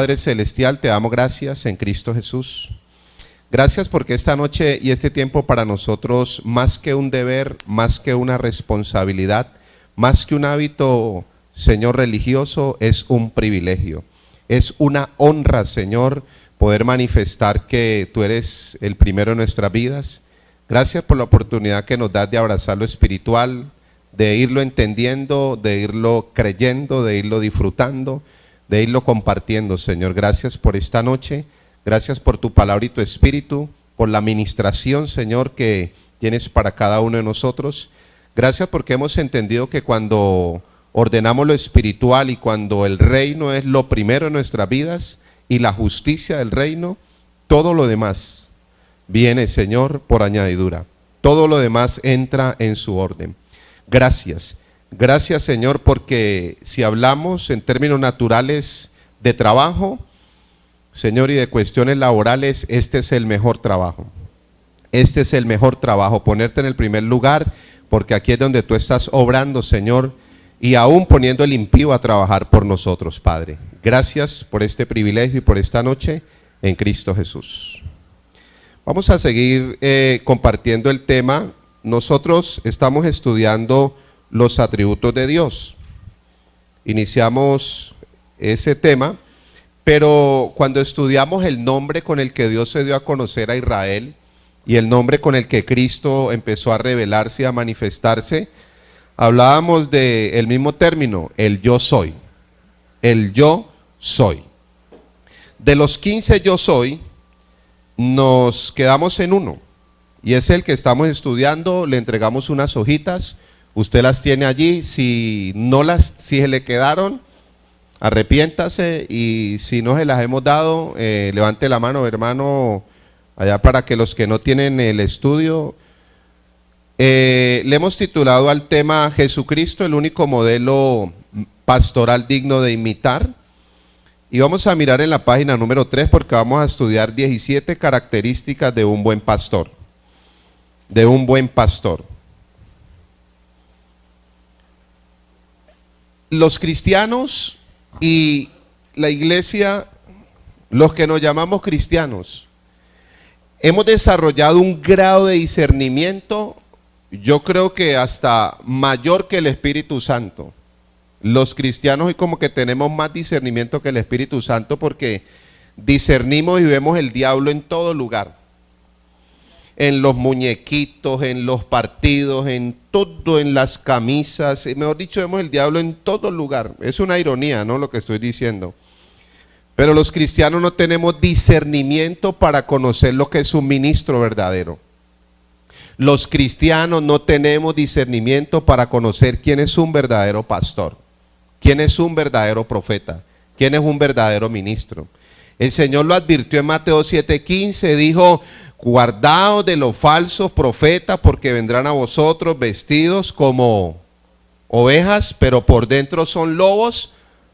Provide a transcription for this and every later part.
Padre Celestial, te damos gracias en Cristo Jesús. Gracias porque esta noche y este tiempo para nosotros, más que un deber, más que una responsabilidad, más que un hábito, Señor, religioso, es un privilegio. Es una honra, Señor, poder manifestar que tú eres el primero en nuestras vidas. Gracias por la oportunidad que nos das de abrazar lo espiritual, de irlo entendiendo, de irlo creyendo, de irlo disfrutando, de irlo compartiendo, Señor. Gracias por esta noche, gracias por tu palabra y tu espíritu, por la ministración, Señor, que tienes para cada uno de nosotros. Gracias porque hemos entendido que cuando ordenamos lo espiritual y cuando el reino es lo primero en nuestras vidas y la justicia del reino, todo lo demás viene, Señor, por añadidura. Todo lo demás entra en su orden. Gracias. Gracias, Señor, porque si hablamos en términos naturales de trabajo, Señor, y de cuestiones laborales, este es el mejor trabajo. Este es el mejor trabajo, ponerte en el primer lugar, porque aquí es donde tú estás obrando, Señor, y aún poniendo el impío a trabajar por nosotros, Padre. Gracias por este privilegio y por esta noche en Cristo Jesús. Vamos a seguir compartiendo el tema. Nosotros estamos estudiando los atributos de Dios. Iniciamos ese tema, pero cuando estudiamos el nombre con el que Dios se dio a conocer a Israel y el nombre con el que Cristo empezó a revelarse y a manifestarse, hablábamos del mismo término, el yo soy. El yo soy. De los 15 yo soy, nos quedamos en uno, y es el que estamos estudiando. Le entregamos unas hojitas, usted las tiene allí. Si se le quedaron, arrepiéntase, y si no se las hemos dado, levante la mano, hermano, allá, para que los que no tienen el estudio. Le hemos titulado al tema Jesucristo, el único modelo pastoral digno de imitar, y vamos a mirar en la página número 3 porque vamos a estudiar 17 características de un buen pastor. De un buen pastor. Los cristianos y la iglesia, los que nos llamamos cristianos, hemos desarrollado un grado de discernimiento, yo creo que hasta mayor que el Espíritu Santo. Los cristianos hoy como que tenemos más discernimiento que el Espíritu Santo, porque discernimos y vemos el diablo en todo lugar. En los muñequitos, en los partidos, en todo, en las camisas, mejor dicho, vemos el diablo en todo lugar. Es una ironía, ¿no?, lo que estoy diciendo. Pero los cristianos no tenemos discernimiento para conocer lo que es un ministro verdadero. Los cristianos no tenemos discernimiento para conocer quién es un verdadero pastor, quién es un verdadero profeta, quién es un verdadero ministro. El Señor lo advirtió en Mateo 7:15, dijo: guardaos de los falsos profetas, porque vendrán a vosotros vestidos como ovejas, pero por dentro son lobos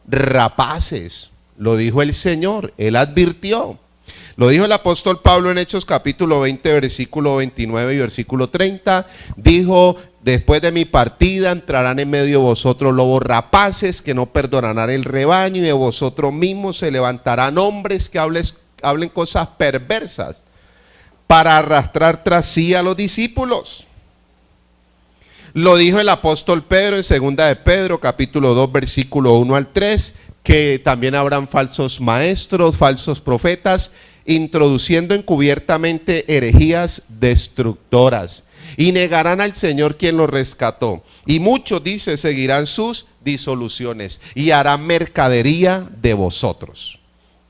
rapaces. Lo dijo el Señor, Él advirtió. Lo dijo el apóstol Pablo en Hechos capítulo 20, versículo 29 y versículo 30. Dijo: después de mi partida entrarán en medio de vosotros lobos rapaces que no perdonarán el rebaño, y de vosotros mismos se levantarán hombres que hablen cosas perversas para arrastrar tras sí a los discípulos. Lo dijo el apóstol Pedro en segunda de Pedro capítulo 2 versículo 1 al 3, que también habrán falsos maestros, falsos profetas, introduciendo encubiertamente herejías destructoras, y negarán al Señor quien los rescató, y muchos, dice, seguirán sus disoluciones y harán mercadería de vosotros.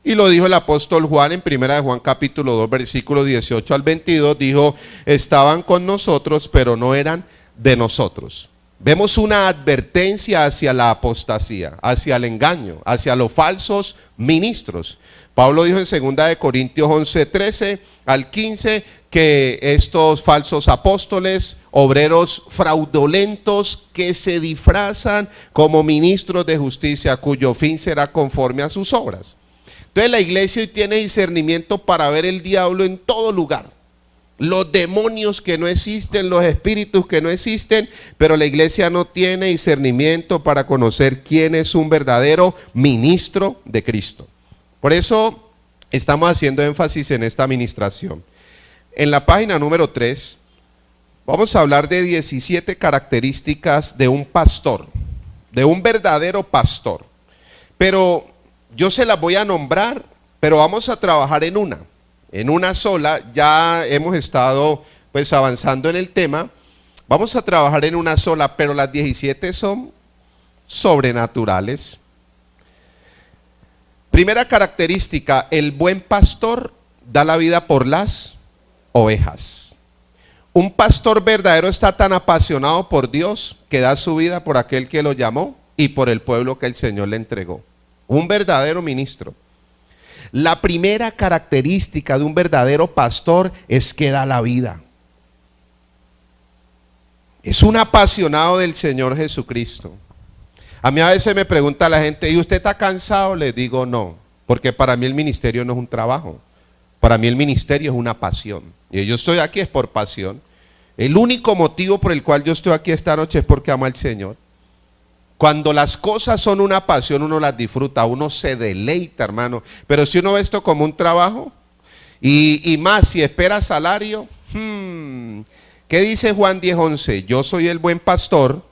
Y lo dijo el apóstol Juan en primera de Juan capítulo 2 versículos 18 al 22, dijo: estaban con nosotros, pero no eran de nosotros. Vemos una advertencia hacia la apostasía, hacia el engaño, hacia los falsos ministros. Pablo dijo en 2 Corintios 11, 13 al 15, que estos falsos apóstoles, obreros fraudulentos que se disfrazan como ministros de justicia, cuyo fin será conforme a sus obras. Entonces la iglesia hoy tiene discernimiento para ver el diablo en todo lugar. Los demonios que no existen, los espíritus que no existen, pero la iglesia no tiene discernimiento para conocer quién es un verdadero ministro de Cristo. Por eso estamos haciendo énfasis en esta administración. En la página número 3 vamos a hablar de 17 características de un pastor, de un verdadero pastor. Pero yo se las voy a nombrar, pero vamos a trabajar en una sola. Ya hemos estado pues avanzando en el tema. Vamos a trabajar en una sola, pero las 17 son sobrenaturales. Primera característica, el buen pastor da la vida por las ovejas. Un pastor verdadero está tan apasionado por Dios que da su vida por aquel que lo llamó y por el pueblo que el Señor le entregó. Un verdadero ministro. La primera característica de un verdadero pastor es que da la vida. Es un apasionado del Señor Jesucristo. A mí a veces me pregunta la gente, ¿y usted está cansado? Les digo no, porque para mí el ministerio no es un trabajo. Para mí el ministerio es una pasión. Y yo estoy aquí es por pasión. El único motivo por el cual yo estoy aquí esta noche es porque amo al Señor. Cuando las cosas son una pasión, uno las disfruta, uno se deleita, hermano. Pero si uno ve esto como un trabajo, y más si espera salario, ¿qué dice Juan 10:11? Yo soy el buen pastor,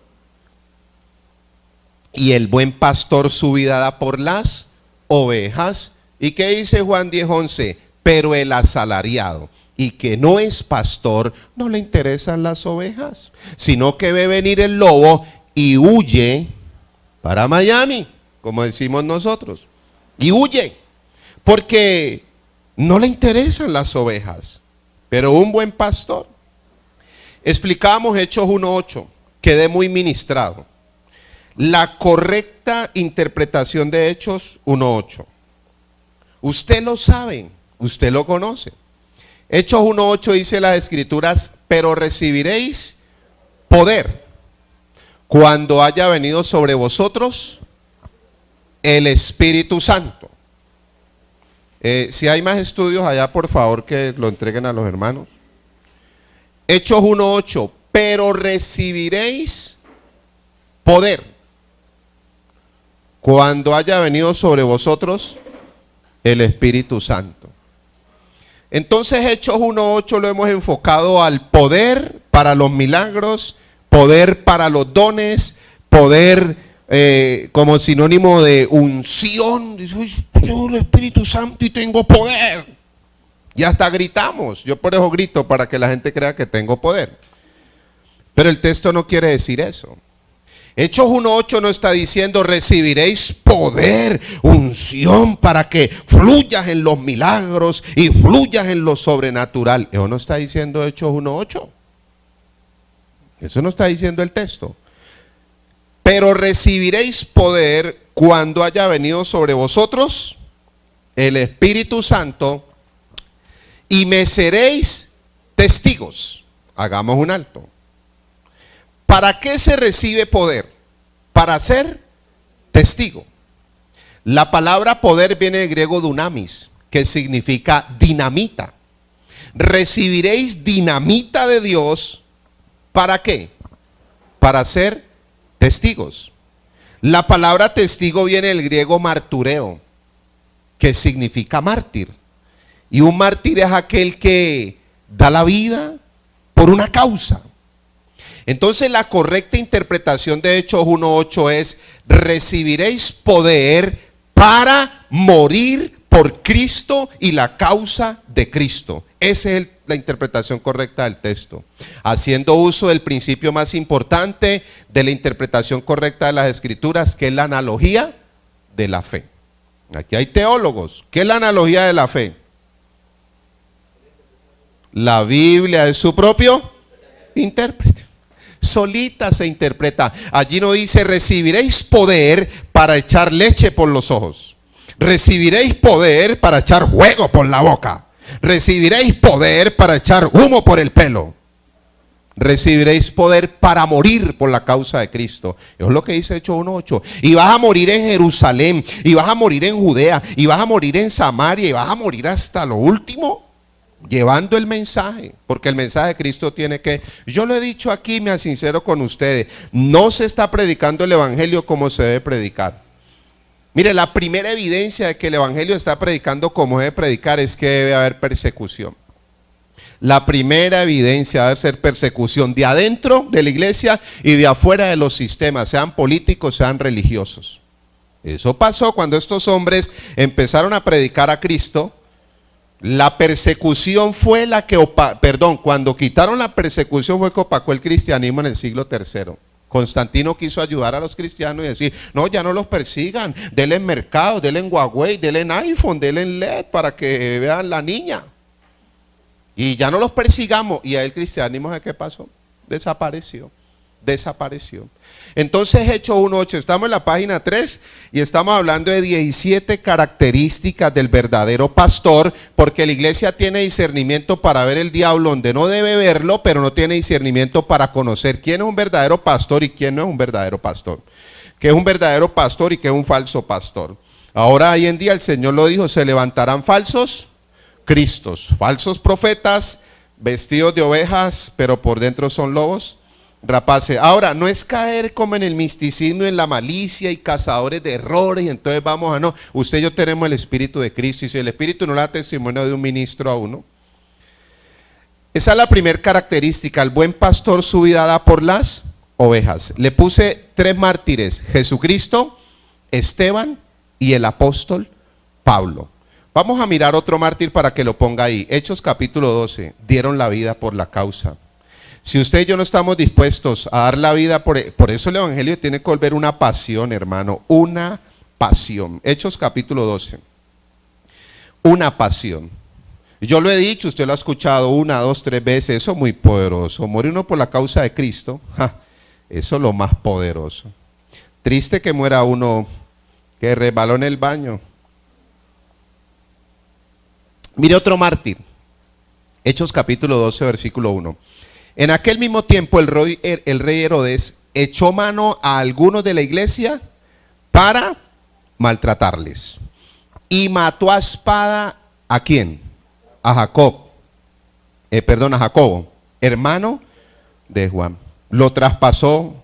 y el buen pastor su vida da por las ovejas. ¿Y qué dice Juan 10:11? Pero el asalariado y que no es pastor, no le interesan las ovejas, sino que ve venir el lobo y huye para Miami, como decimos nosotros, y huye, porque no le interesan las ovejas. Pero un buen pastor, explicamos Hechos 1:8, quedé muy ministrado. La correcta interpretación de Hechos 1:8. Usted lo sabe, usted lo conoce. Hechos 1:8 dice las escrituras, pero recibiréis poder cuando haya venido sobre vosotros el Espíritu Santo. Si hay más estudios allá, por favor que lo entreguen a los hermanos. Hechos 1:8, pero recibiréis poder cuando haya venido sobre vosotros el Espíritu Santo. Entonces Hechos 1:8 lo hemos enfocado al poder para los milagros, poder para los dones, poder como sinónimo de unción. Dice, tengo el Espíritu Santo y tengo poder. Y hasta gritamos. Yo por eso grito para que la gente crea que tengo poder. Pero el texto no quiere decir eso. Hechos 1:8 no está diciendo recibiréis poder, unción para que fluyas en los milagros y fluyas en lo sobrenatural. Eso no está diciendo Hechos 1:8. Eso no está diciendo el texto. Pero recibiréis poder cuando haya venido sobre vosotros el Espíritu Santo y me seréis testigos. Hagamos un alto. ¿Para qué se recibe poder? Para ser testigo. La palabra poder viene del griego dunamis, que significa dinamita. Recibiréis dinamita de Dios. ¿Para qué? Para ser testigos. La palabra testigo viene del griego martureo, que significa mártir. Y un mártir es aquel que da la vida por una causa. Entonces la correcta interpretación de Hechos 1:8 es recibiréis poder para morir por Cristo y la causa de Cristo. Esa es la interpretación correcta del texto. Haciendo uso del principio más importante de la interpretación correcta de las Escrituras, que es la analogía de la fe. Aquí hay teólogos. ¿Qué es la analogía de la fe? La Biblia es su propio intérprete. Solita se interpreta. Allí no dice recibiréis poder para echar leche por los ojos. Recibiréis poder para echar fuego por la boca. Recibiréis poder para echar humo por el pelo. Recibiréis poder para morir por la causa de Cristo. Eso es lo que dice Hechos 1:8. Y vas a morir en Jerusalén, y vas a morir en Judea, y vas a morir en Samaria, y vas a morir hasta lo último, llevando el mensaje, porque el mensaje de Cristo tiene que, yo lo he dicho aquí, me sincero con ustedes, no se está predicando el evangelio como se debe predicar. Mire, la primera evidencia de que el evangelio está predicando como debe predicar es que debe haber persecución. La primera evidencia debe ser persecución de adentro de la iglesia y de afuera de los sistemas, sean políticos, sean religiosos. Eso pasó cuando estos hombres empezaron a predicar a Cristo. La persecución fue la que, cuando quitaron la persecución fue que opacó el cristianismo en el siglo III. Constantino quiso ayudar a los cristianos y decir, no, ya no los persigan, denle en mercado, denle en Huawei, denle en iPhone, denle en LED para que vean la niña. Y ya no los persigamos. Y ahí el cristianismo, ¿qué pasó? Desapareció. Entonces, Hechos 1:8, estamos en la página 3 y estamos hablando de 17 características del verdadero pastor, porque la iglesia tiene discernimiento para ver el diablo donde no debe verlo, pero no tiene discernimiento para conocer quién es un verdadero pastor y quién no es un verdadero pastor. ¿Qué es un verdadero pastor y qué es un falso pastor? Ahora, hoy en día, el Señor lo dijo, se levantarán falsos cristos, falsos profetas, vestidos de ovejas, pero por dentro son lobos rapaces. Ahora, no es caer como en el misticismo, en la malicia y cazadores de errores, y entonces vamos a no, usted y yo tenemos el Espíritu de Cristo, y si el Espíritu no le da testimonio de un ministro a uno. Esa es la primera característica, el buen pastor su vida da por las ovejas. Le puse 3 mártires, Jesucristo, Esteban y el apóstol Pablo. Vamos a mirar otro mártir para que lo ponga ahí. Hechos capítulo 12, dieron la vida por la causa. Si usted y yo no estamos dispuestos a dar la vida, por eso el evangelio tiene que volver una pasión, hermano, una pasión. Hechos capítulo 12, una pasión. Yo lo he dicho, usted lo ha escuchado 1, 2, 3 veces, eso es muy poderoso. Morir uno por la causa de Cristo, eso es lo más poderoso. Triste que muera uno que resbaló en el baño. Mire otro mártir, Hechos capítulo 12, versículo 1. En aquel mismo tiempo el rey Herodes echó mano a algunos de la iglesia para maltratarles. Y mató a espada, ¿a quién? A Jacobo, hermano de Juan. Lo traspasó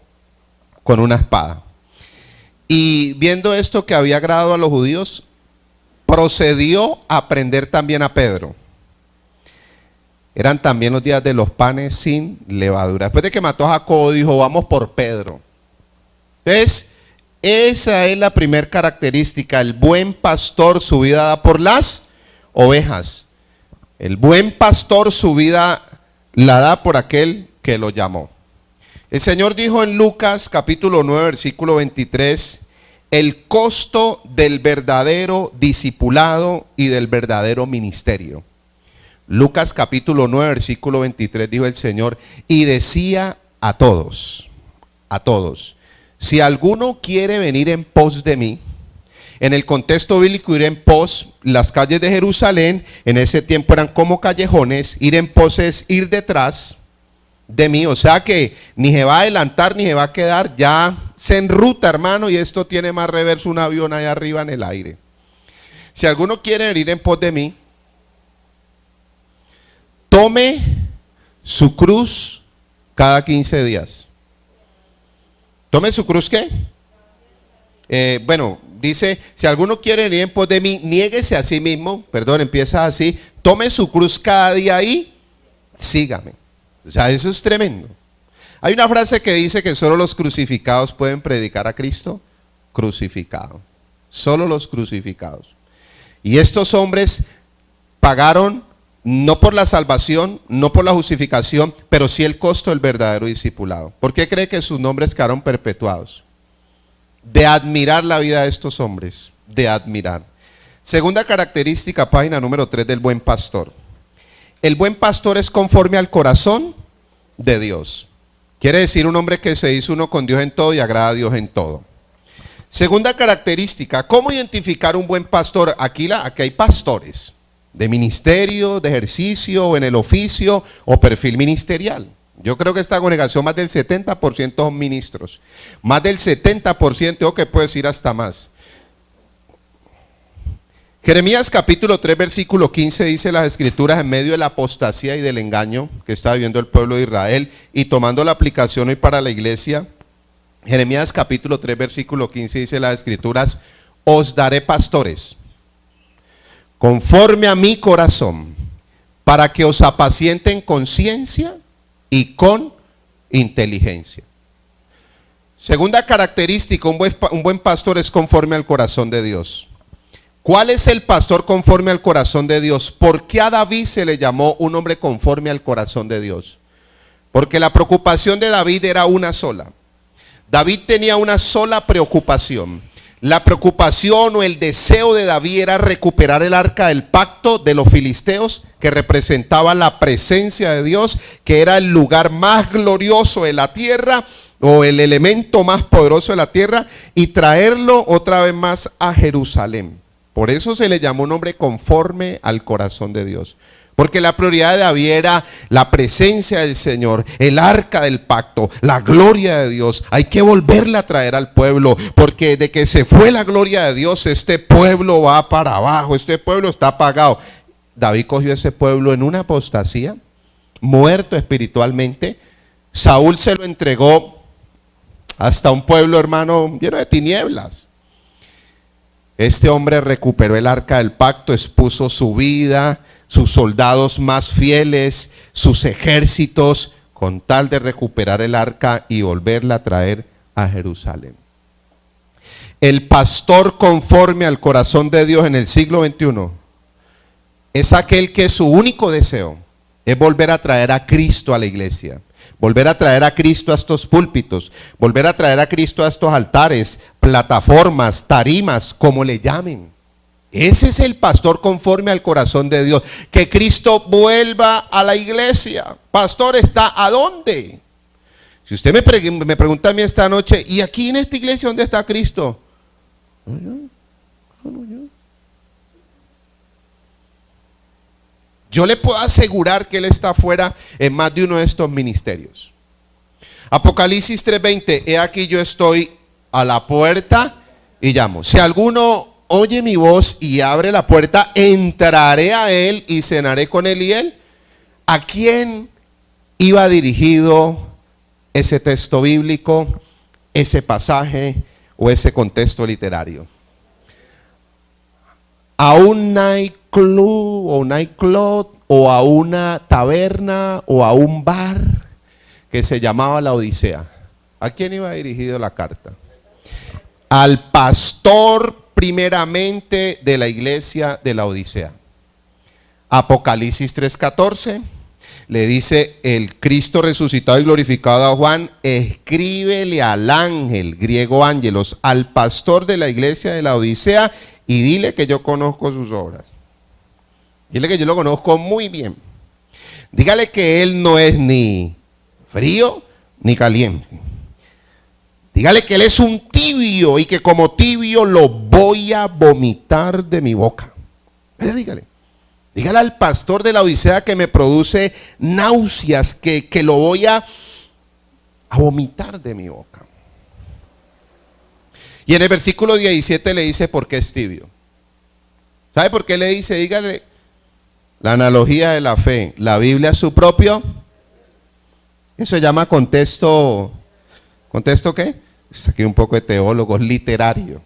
con una espada. Y viendo esto que había agradado a los judíos, procedió a prender también a Pedro. Eran también los días de los panes sin levadura. Después de que mató a Jacobo, dijo, vamos por Pedro. Entonces, esa es la primera característica. El buen pastor su vida da por las ovejas. El buen pastor su vida la da por aquel que lo llamó. El Señor dijo en Lucas capítulo 9, versículo 23, el costo del verdadero discipulado y del verdadero ministerio. Lucas capítulo 9, versículo 23, dijo el Señor, y decía a todos, si alguno quiere venir en pos de mí, en el contexto bíblico ir en pos, las calles de Jerusalén, en ese tiempo eran como callejones, ir en pos es ir detrás de mí, o sea que ni se va a adelantar ni se va a quedar, ya se enruta, hermano, y esto tiene más reverso un avión allá arriba en el aire. Si alguno quiere venir en pos de mí, tome su cruz cada 15 días. ¿Tome su cruz qué? Dice, si alguno quiere venir en pos de mí, niéguese a sí mismo, empieza así, tome su cruz cada día y sígame. O sea, eso es tremendo. Hay una frase que dice que solo los crucificados pueden predicar a Cristo crucificado. Solo los crucificados. Y estos hombres pagaron no por la salvación, no por la justificación, pero sí el costo del verdadero discipulado. ¿Por qué cree que sus nombres quedaron perpetuados? De admirar la vida de estos hombres, de admirar. Segunda característica, página número 3 del buen pastor. El buen pastor es conforme al corazón de Dios. Quiere decir un hombre que se hizo uno con Dios en todo y agrada a Dios en todo. Segunda característica, ¿cómo identificar un buen pastor? Aquí hay pastores de ministerio, de ejercicio, o en el oficio o perfil ministerial. Yo creo que esta congregación más del 70% son ministros. Más del 70%, o que puedo decir hasta más. Jeremías capítulo 3 versículo 15 dice las escrituras, en medio de la apostasía y del engaño que está viviendo el pueblo de Israel y tomando la aplicación hoy para la iglesia. Jeremías capítulo 3 versículo 15 dice las escrituras, os daré pastores, conforme a mi corazón, para que os apacienten con ciencia y con inteligencia. Segunda característica, un buen pastor es conforme al corazón de Dios. ¿Cuál es el pastor conforme al corazón de Dios? ¿Por qué a David se le llamó un hombre conforme al corazón de Dios? Porque la preocupación de David era una sola. David tenía una sola preocupación. La preocupación o el deseo de David era recuperar el arca del pacto de los filisteos, que representaba la presencia de Dios, que era el lugar más glorioso de la tierra, o el elemento más poderoso de la tierra, y traerlo otra vez más a Jerusalén. Por eso se le llamó un hombre conforme al corazón de Dios. Porque la prioridad de David era la presencia del Señor, el arca del pacto, la gloria de Dios. Hay que volverla a traer al pueblo, porque de que se fue la gloria de Dios, este pueblo va para abajo, este pueblo está apagado. David cogió ese pueblo en una apostasía, muerto espiritualmente. Saúl se lo entregó hasta un pueblo, hermano, lleno de tinieblas. Este hombre recuperó el arca del pacto, expuso su vida, sus soldados más fieles, sus ejércitos, con tal de recuperar el arca y volverla a traer a Jerusalén. El pastor conforme al corazón de Dios en el siglo XXI es aquel que su único deseo es volver a traer a Cristo a la iglesia. Volver a traer a Cristo a estos púlpitos, volver a traer a Cristo a estos altares, plataformas, tarimas, como le llamen. Ese es el pastor conforme al corazón de Dios. Que Cristo vuelva a la iglesia. Pastor, ¿está a dónde? Si usted me pregunta a mí esta noche, ¿y aquí en esta iglesia dónde está Cristo? Yo le puedo asegurar que Él está afuera en más de uno de estos ministerios. Apocalipsis 3:20, he aquí yo estoy a la puerta y llamo. Si alguno oye mi voz y abre la puerta, entraré a Él y cenaré con Él y Él. ¿A quién iba dirigido ese texto bíblico, ese pasaje o ese contexto literario? A un nightclub o a una taberna o a un bar que se llamaba La Odisea. ¿A quién iba dirigido la carta? Al pastor primeramente de la iglesia de La Odisea. Apocalipsis 3:14 le dice el Cristo resucitado y glorificado a Juan: escríbele al ángel, griego ángelos, al pastor de la iglesia de La Odisea, y dile que yo conozco sus obras. Dile que yo lo conozco muy bien. Dígale que él no es ni frío ni caliente. Dígale que él es un tibio y que como tibio lo voy a vomitar de mi boca. Dígale. Dígale al pastor de La Odisea que me produce náuseas, que lo voy a vomitar de mi boca. Y en el versículo 17 le dice por qué es tibio. ¿Sabe por qué le dice? Dígale la analogía de la fe. La Biblia es su propio. Eso se llama contexto. ¿Contexto qué? Pues aquí un poco de teólogos, literario.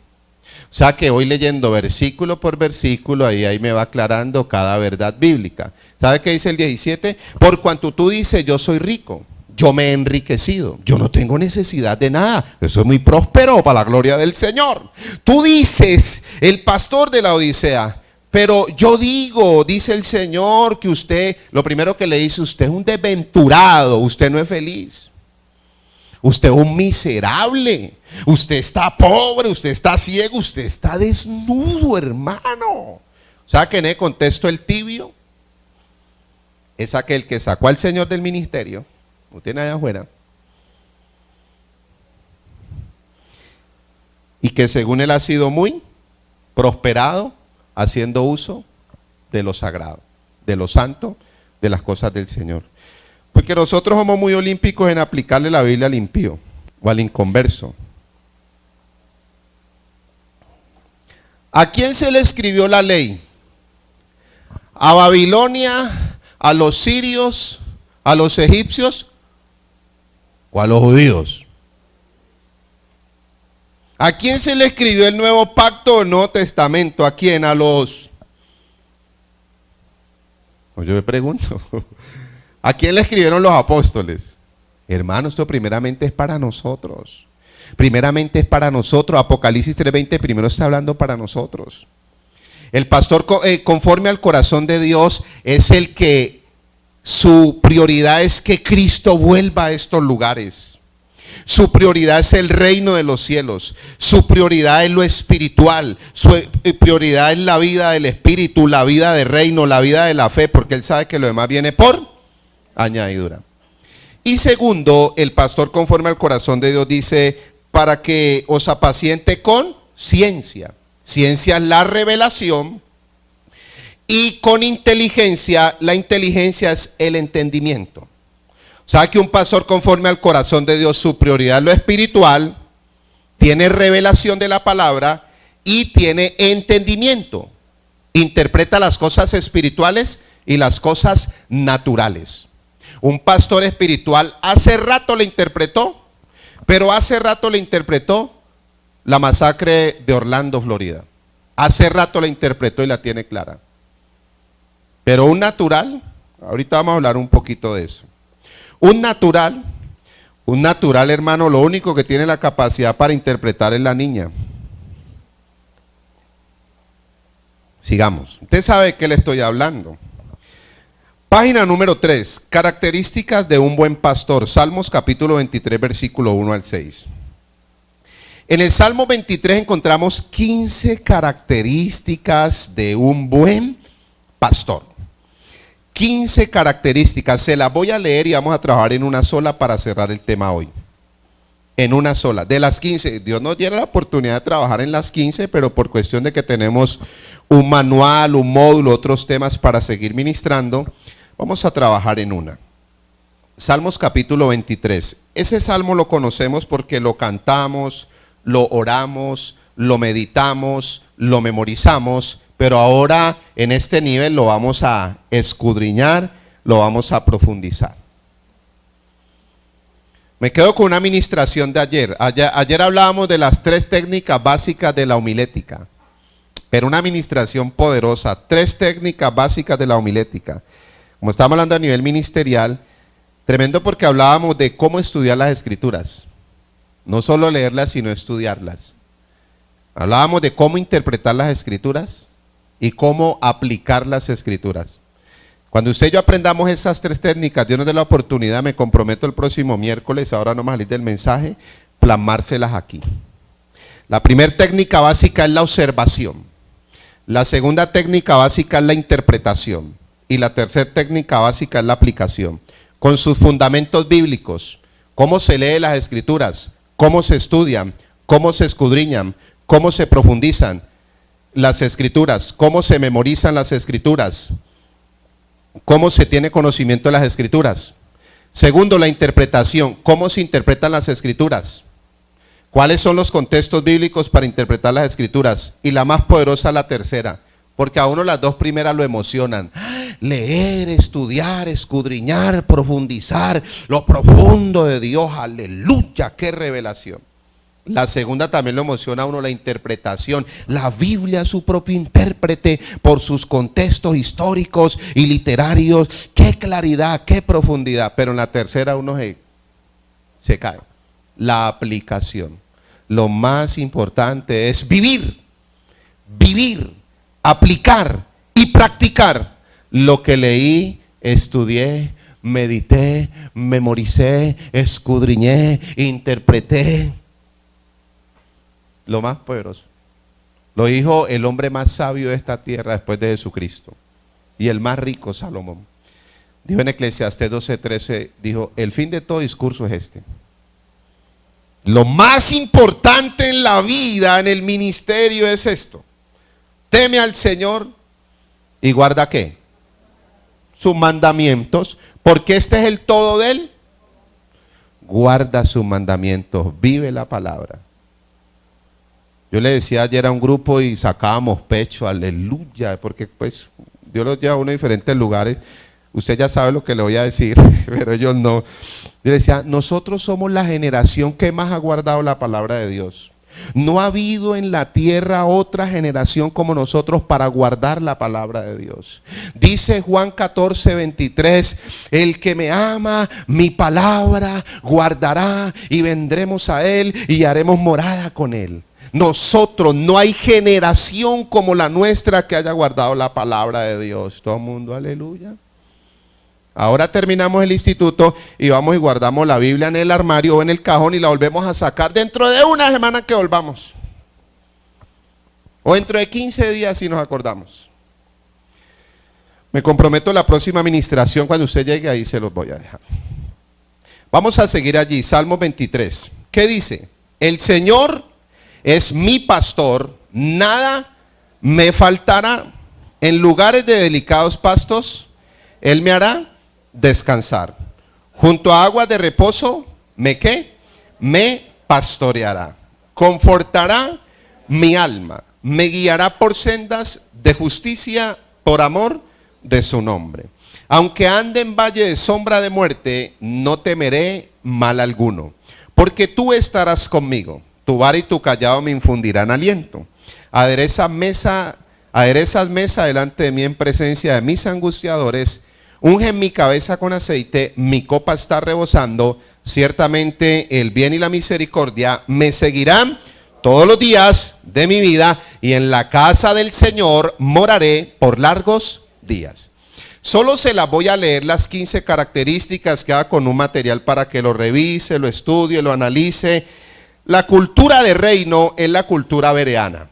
O sea que voy leyendo versículo por versículo, ahí me va aclarando cada verdad bíblica. ¿Sabe qué dice el 17? Por cuanto tú dices, yo soy rico, yo me he enriquecido, yo no tengo necesidad de nada, yo soy muy próspero para la gloria del Señor. Tú dices, el pastor de La Odisea, pero yo digo, dice el Señor, que usted, lo primero que le dice, usted es un desventurado, usted no es feliz. Usted es un miserable, usted está pobre, usted está ciego, usted está desnudo, hermano. O sea que en el contexto el tibio es aquel que sacó al Señor del ministerio, lo tiene allá afuera, y que según él ha sido muy prosperado haciendo uso de lo sagrado, de lo santo, de las cosas del Señor. Porque nosotros somos muy olímpicos en aplicarle la Biblia al impío o al inconverso. ¿A quién se le escribió la ley? ¿A Babilonia, a los sirios, a los egipcios o a los judíos? ¿A quién se le escribió el Nuevo Pacto o el Nuevo Testamento? ¿A quién? A los... Pues yo me pregunto, ¿a quién le escribieron los apóstoles? Hermano, esto primeramente es para nosotros. Primeramente es para nosotros. Apocalipsis 3:20 primero está hablando para nosotros. El pastor conforme al corazón de Dios es el que su prioridad es que Cristo vuelva a estos lugares. Su prioridad es el reino de los cielos. Su prioridad es lo espiritual. Su prioridad es la vida del espíritu, la vida del reino, la vida de la fe, porque él sabe que lo demás viene por añadidura. Y segundo, el pastor conforme al corazón de Dios dice, para que os apaciente con ciencia. Ciencia es la revelación. Y con inteligencia, la inteligencia es el entendimiento. O sea que un pastor conforme al corazón de Dios, su prioridad es lo espiritual, tiene revelación de la palabra y tiene entendimiento. Interpreta las cosas espirituales y las cosas naturales. Un pastor espiritual hace rato le interpretó, pero hace rato le interpretó la masacre de Orlando, Florida. Hace rato la interpretó y la tiene clara. Pero un natural, ahorita vamos a hablar un poquito de eso. Un natural, hermano, lo único que tiene la capacidad para interpretar es la niña. Sigamos. Usted sabe de qué le estoy hablando. Página número 3. Características de un buen pastor. Salmos capítulo 23, versículo 1 al 6. En el Salmo 23 encontramos 15 características de un buen pastor. 15 características, se las voy a leer y vamos a trabajar en una sola para cerrar el tema hoy. En una sola, de las 15, Dios nos diera la oportunidad de trabajar en las 15, pero por cuestión de que tenemos un manual, un módulo, otros temas para seguir ministrando, vamos a trabajar en una. Salmos capítulo 23, ese salmo lo conocemos porque lo cantamos, lo oramos, lo meditamos, lo memorizamos, pero ahora en este nivel lo vamos a escudriñar, lo vamos a profundizar. Me quedo con una administración de ayer. Ayer hablábamos de las 3 técnicas básicas de la homilética, pero una administración poderosa, 3 técnicas básicas de la homilética. Como estamos hablando a nivel ministerial, tremendo porque hablábamos de cómo estudiar las escrituras, no solo leerlas, sino estudiarlas. Hablábamos de cómo interpretar las escrituras y cómo aplicar las escrituras. Cuando usted y yo aprendamos esas 3 técnicas, Dios nos dé la oportunidad, me comprometo el próximo miércoles, ahora no me salir del mensaje, plasmárselas aquí. La primera técnica básica es la observación. La segunda técnica básica es la interpretación. Y la tercera técnica básica es la aplicación. Con sus fundamentos bíblicos, cómo se lee las escrituras, cómo se estudian, cómo se escudriñan, cómo se profundizan las escrituras, cómo se memorizan las escrituras, cómo se tiene conocimiento de las escrituras. Segundo, la interpretación, cómo se interpretan las escrituras, cuáles son los contextos bíblicos para interpretar las escrituras. Y la más poderosa, la tercera, porque a uno las 2 primeras lo emocionan. Leer, estudiar, escudriñar, profundizar, lo profundo de Dios, aleluya, qué revelación. La segunda también lo emociona a uno, la interpretación. La Biblia es su propio intérprete por sus contextos históricos y literarios. Qué claridad, qué profundidad. Pero en la tercera uno se cae. La aplicación. Lo más importante es vivir, aplicar y practicar lo que leí, estudié, medité, memoricé, escudriñé, interpreté. Lo más poderoso. Lo dijo el hombre más sabio de esta tierra después de Jesucristo. Y el más rico, Salomón. Dijo en Eclesiastés 12:13, dijo, el fin de todo discurso es este. Lo más importante en la vida, en el ministerio es esto. Teme al Señor y guarda ¿qué? Sus mandamientos, porque este es el todo de él. Guarda sus mandamientos, vive la palabra. Yo le decía ayer a un grupo y sacábamos pecho, aleluya, porque pues Dios los lleva a uno a diferentes lugares. Usted ya sabe lo que le voy a decir, pero ellos no. Yo decía, nosotros somos la generación que más ha guardado la palabra de Dios. No ha habido en la tierra otra generación como nosotros para guardar la palabra de Dios. Dice Juan 14:23, el que me ama, mi palabra guardará y vendremos a él y haremos morada con él. Nosotros, no hay generación como la nuestra que haya guardado la palabra de Dios. Todo el mundo, aleluya. Ahora terminamos el instituto y vamos y guardamos la Biblia en el armario o en el cajón y la volvemos a sacar dentro de una semana que volvamos. O dentro de 15 días si nos acordamos. Me comprometo la próxima administración, cuando usted llegue ahí se los voy a dejar. Vamos a seguir allí, Salmo 23. ¿Qué dice? El Señor es mi pastor, nada me faltará. En lugares de delicados pastos, Él me hará descansar. Junto a aguas de reposo, me pastoreará. Confortará mi alma. Me guiará por sendas de justicia por amor de su nombre. Aunque ande en valle de sombra de muerte, no temeré mal alguno, porque tú estarás conmigo. Tu vara y tu callado me infundirán aliento. Aderezas mesa delante de mí en presencia de mis angustiadores. Unge mi cabeza con aceite, mi copa está rebosando. Ciertamente el bien y la misericordia me seguirán todos los días de mi vida, y en la casa del Señor moraré por largos días. Solo se las voy a leer las 15 características, que haga con un material para que lo revise, lo estudie, lo analice. La cultura de reino es la cultura bereana.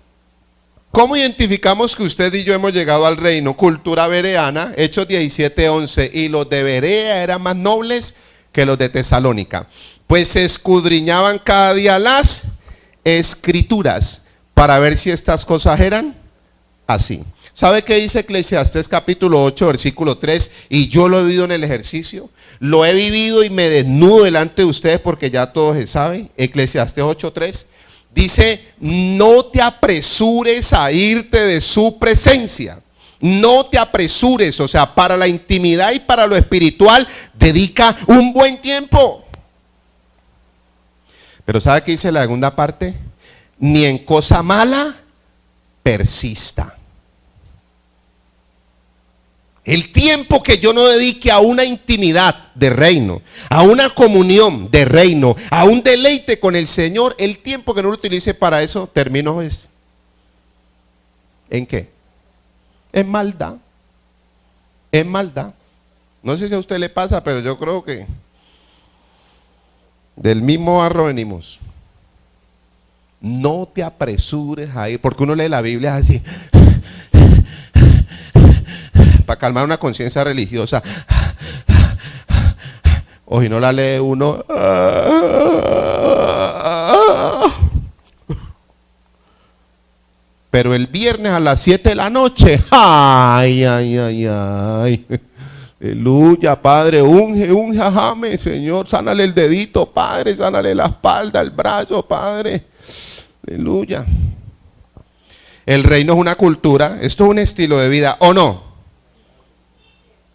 ¿Cómo identificamos que usted y yo hemos llegado al reino? Cultura bereana, Hechos 17:11, y los de Berea eran más nobles que los de Tesalónica, pues se escudriñaban cada día las escrituras para ver si estas cosas eran así. ¿Sabe qué dice Eclesiastés capítulo 8, versículo 3? Y yo lo he vivido en el ejercicio, lo he vivido y me desnudo delante de ustedes porque ya todo se sabe. Eclesiastés 8:3 dice: no te apresures a irte de su presencia. No te apresures, o sea, para la intimidad y para lo espiritual, dedica un buen tiempo. Pero ¿sabe qué dice la segunda parte? Ni en cosa mala persista. El tiempo que yo no dedique a una intimidad de reino, a una comunión de reino, a un deleite con el Señor, el tiempo que no lo utilice para eso, termino es ¿en qué? En maldad. En maldad. No sé si a usted le pasa, pero yo creo que del mismo barro venimos. No te apresures a ir, porque uno lee la Biblia así, para calmar una conciencia religiosa. O si no la lee uno, pero el viernes a las 7 de la noche, ay, ay, ay, ay, aleluya, Padre, unge, ajame, Señor, sánale el dedito, Padre, sánale la espalda, el brazo, Padre, aleluya. El reino es una cultura, esto es un estilo de vida, ¿o no?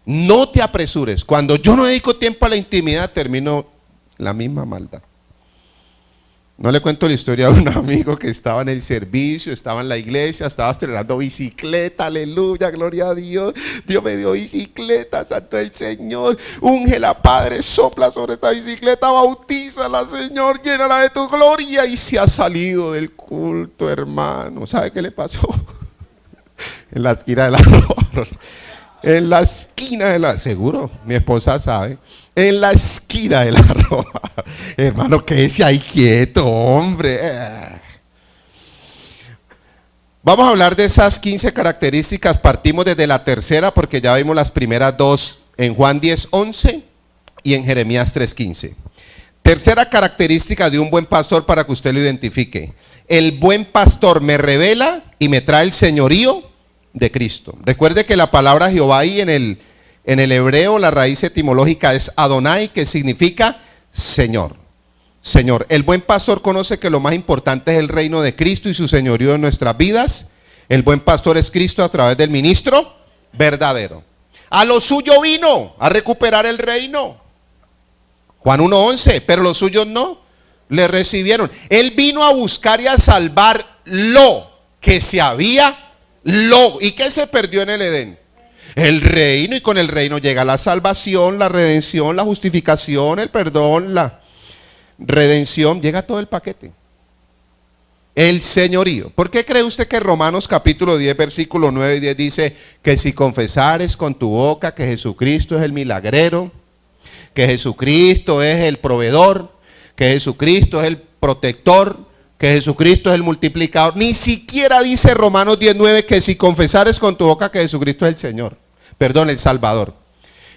No te apresures. Cuando yo no dedico tiempo a la intimidad, termino la misma maldad. No le cuento la historia de un amigo que estaba en el servicio, estaba en la iglesia, estaba estrenando bicicleta, aleluya, gloria a Dios. Dios me dio bicicleta, santo el Señor. Úngela, Padre, sopla sobre esta bicicleta, bautízala, Señor, llénala de tu gloria. Y se ha salido del culto, hermano. ¿Sabe qué le pasó? En la esquina de la ropa. En la esquina de la, seguro, mi esposa sabe, en la esquina de la ropa. Hermano, quédese ahí quieto, hombre. Vamos a hablar de esas 15 características. Partimos desde la tercera porque ya vimos las primeras dos en Juan 10:11 y en Jeremías 3:15. Tercera característica de un buen pastor para que usted lo identifique. El buen pastor me revela y me trae el señorío de Cristo. Recuerde que la palabra Jehová ahí en el hebreo, la raíz etimológica es Adonai, que significa Señor. Señor. El buen pastor conoce que lo más importante es el reino de Cristo y su señorío en nuestras vidas. El buen pastor es Cristo a través del ministro verdadero. A lo suyo vino, a recuperar el reino. Juan 1:11, pero los suyos no Le recibieron. Él vino a buscar y a salvar lo que se había, y que se perdió en el Edén. El reino, y con el reino llega la salvación, la redención, la justificación, el perdón, la redención, llega todo el paquete. El señorío. ¿Por qué cree usted que Romanos capítulo 10, versículo 9 y 10 dice que si confesares con tu boca que Jesucristo es el milagrero, que Jesucristo es el proveedor, que Jesucristo es el protector, que Jesucristo es el multiplicador? Ni siquiera dice Romanos 10:9 que si confesares con tu boca que Jesucristo es el Señor, perdón, el Salvador.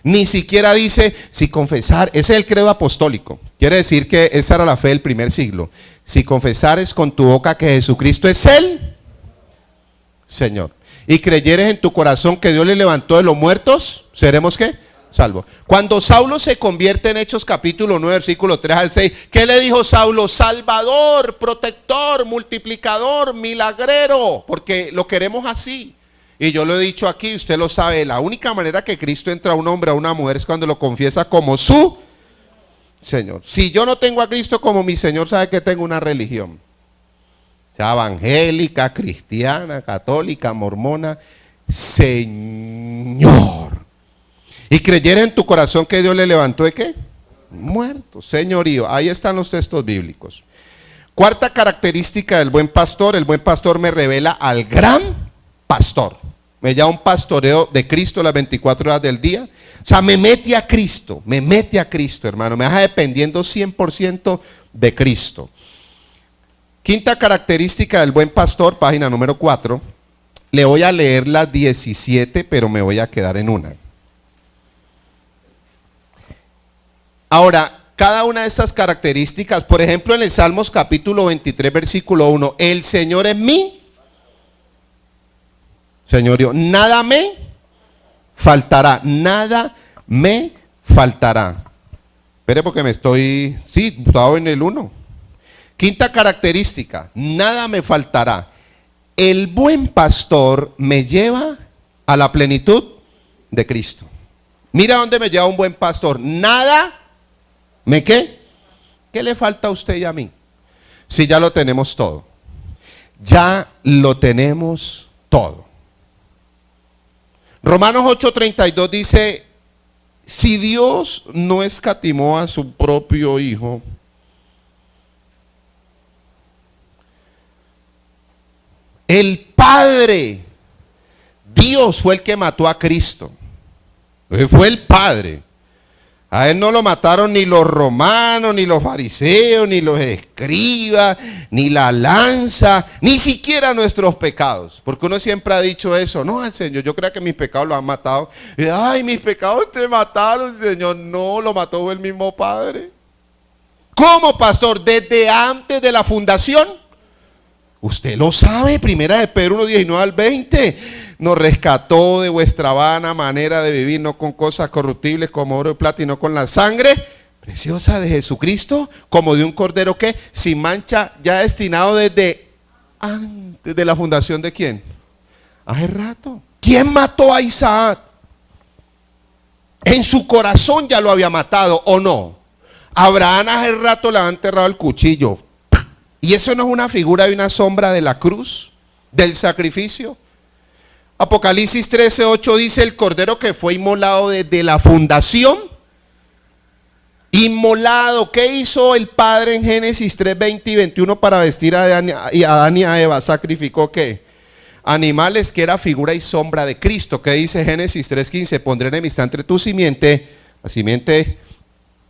Ni siquiera dice si confesar, ese es el credo apostólico. Quiere decir que esa era la fe del primer siglo. Si confesares con tu boca que Jesucristo es el Señor y creyeres en tu corazón que Dios le levantó de los muertos, ¿seremos qué? Salvo. Cuando Saulo se convierte en Hechos capítulo 9, versículo 3 al 6, ¿qué le dijo Saulo? Salvador, protector, multiplicador, milagrero, porque lo queremos así. Y yo lo he dicho aquí, usted lo sabe, la única manera que Cristo entra a un hombre, a una mujer, es cuando lo confiesa como su Señor. Si yo no tengo a Cristo como mi Señor, sabe que tengo una religión, sea evangélica, cristiana, católica, mormona, Señor. Y creyera en tu corazón que Dios le levantó ¿de qué? Muerto, señorío. Ahí están los textos bíblicos. Cuarta característica del buen pastor: el buen pastor me revela al gran pastor. Me llama un pastoreo de Cristo las 24 horas del día. O sea, me mete a Cristo, hermano. Me deja dependiendo 100% de Cristo. Quinta característica del buen pastor, página número 4. Le voy a leer las 17, pero me voy a quedar en una. Ahora, cada una de estas características, por ejemplo, en el Salmos capítulo 23, versículo 1, el Señor es mi señorío, nada me faltará, nada me faltará. Espere porque me estoy, sí, estaba en el 1. Quinta característica, nada me faltará. El buen pastor me lleva a la plenitud de Cristo. Mira dónde me lleva un buen pastor. Nada me ¿qué? ¿Qué le falta a usted y a mí? Si ya lo tenemos todo. Ya lo tenemos todo. Romanos 8:32 dice: si Dios no escatimó a su propio Hijo, el Padre, Dios fue el que mató a Cristo. Fue el Padre. A él no lo mataron ni los romanos, ni los fariseos, ni los escribas, ni la lanza, ni siquiera nuestros pecados. Porque uno siempre ha dicho eso: no, Señor, yo creo que mis pecados lo han matado. Ay, mis pecados te mataron, Señor. No, lo mató el mismo Padre. ¿Cómo, pastor? Desde antes de la fundación. Usted lo sabe, primera de Pedro 1:19 al 20. Nos rescató de vuestra vana manera de vivir, no con cosas corruptibles como oro y plata, y no con la sangre preciosa de Jesucristo, como de un cordero que sin mancha, ya destinado desde antes de la fundación ¿de quién? Hace rato. ¿Quién mató a Isaac? En su corazón ya lo había matado, ¿o no? Abraham hace rato le había enterrado el cuchillo. ¿Y eso no es una figura y una sombra de la cruz, del sacrificio? Apocalipsis 13:8 dice: el cordero que fue inmolado desde la fundación. Inmolado. ¿Qué hizo el Padre en Génesis 3:20 y 21 para vestir a Adán y a Eva? ¿Sacrificó qué? Animales, que era figura y sombra de Cristo. ¿Qué dice Génesis 3:15? Pondré enemistad entre tu simiente, la simiente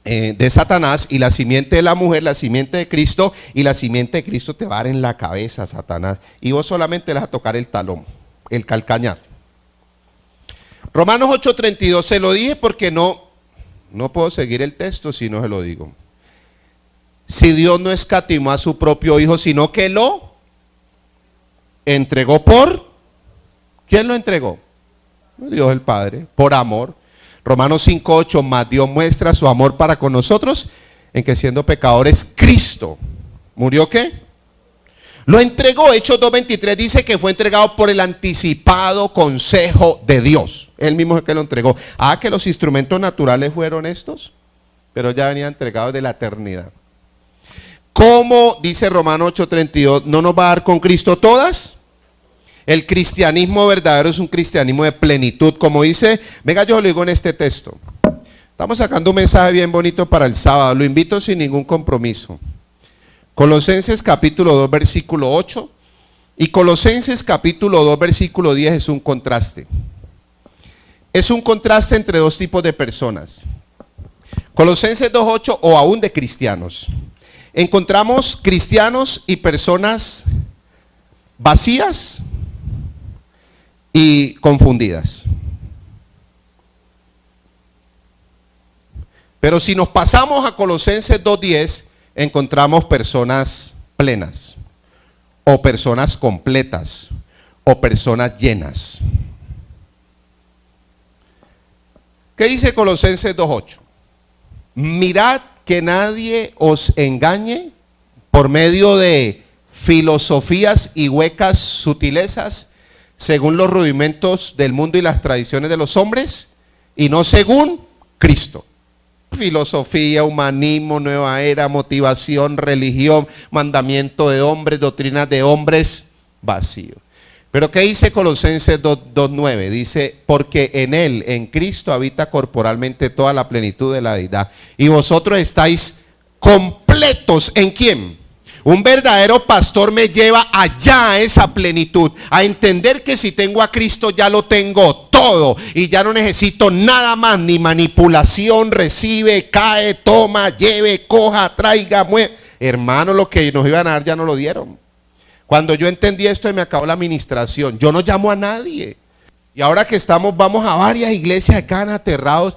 de Satanás, y la simiente de la mujer, la simiente de Cristo, y la simiente de Cristo te va a dar en la cabeza, Satanás, y vos solamente le vas a tocar el talón, el calcañar. Romanos 8:32, se lo dije porque no puedo seguir el texto si no se lo digo. Si Dios no escatimó a su propio Hijo, sino que lo entregó por, ¿quién lo entregó? Dios el Padre, por amor. Romanos 5:8, más Dios muestra su amor para con nosotros, en que siendo pecadores, Cristo murió ¿qué? Lo entregó. Hechos 2:23 dice que fue entregado por el anticipado consejo de Dios. Él mismo es el que lo entregó. Que los instrumentos naturales fueron estos, pero ya venían entregados de la eternidad. ¿Cómo, dice Romanos 8:32, no nos va a dar con Cristo todas? El cristianismo verdadero es un cristianismo de plenitud, como dice, venga, yo lo digo en este texto. Estamos sacando un mensaje bien bonito para el sábado, lo invito sin ningún compromiso. Colosenses capítulo 2, versículo 8 y Colosenses capítulo 2, versículo 10 es un contraste. Es un contraste entre dos tipos de personas. Colosenses 2:8 o aún de cristianos. Encontramos cristianos y personas vacías y confundidas. Pero si nos pasamos a Colosenses 2:10, encontramos personas plenas, o personas completas, o personas llenas. ¿Qué dice Colosenses 2:8? Mirad que nadie os engañe por medio de filosofías y huecas sutilezas, según los rudimentos del mundo y las tradiciones de los hombres, y no según Cristo. Filosofía, humanismo, nueva era, motivación, religión, mandamiento de hombres, doctrinas de hombres, vacío. Pero ¿qué dice Colosenses 2:9? Dice, porque en él, en Cristo, habita corporalmente toda la plenitud de la deidad. Y vosotros estáis completos, ¿en quién? Un verdadero pastor me lleva allá a esa plenitud, a entender que si tengo a Cristo ya lo tengo todo y ya no necesito nada más, ni manipulación, recibe, cae, toma, lleve, coja, traiga, mueve. Hermano, lo que nos iban a dar ya no lo dieron. Cuando yo entendí esto y me acabó la administración, yo no llamo a nadie. Y ahora que estamos, vamos a varias iglesias que quedan aterrados.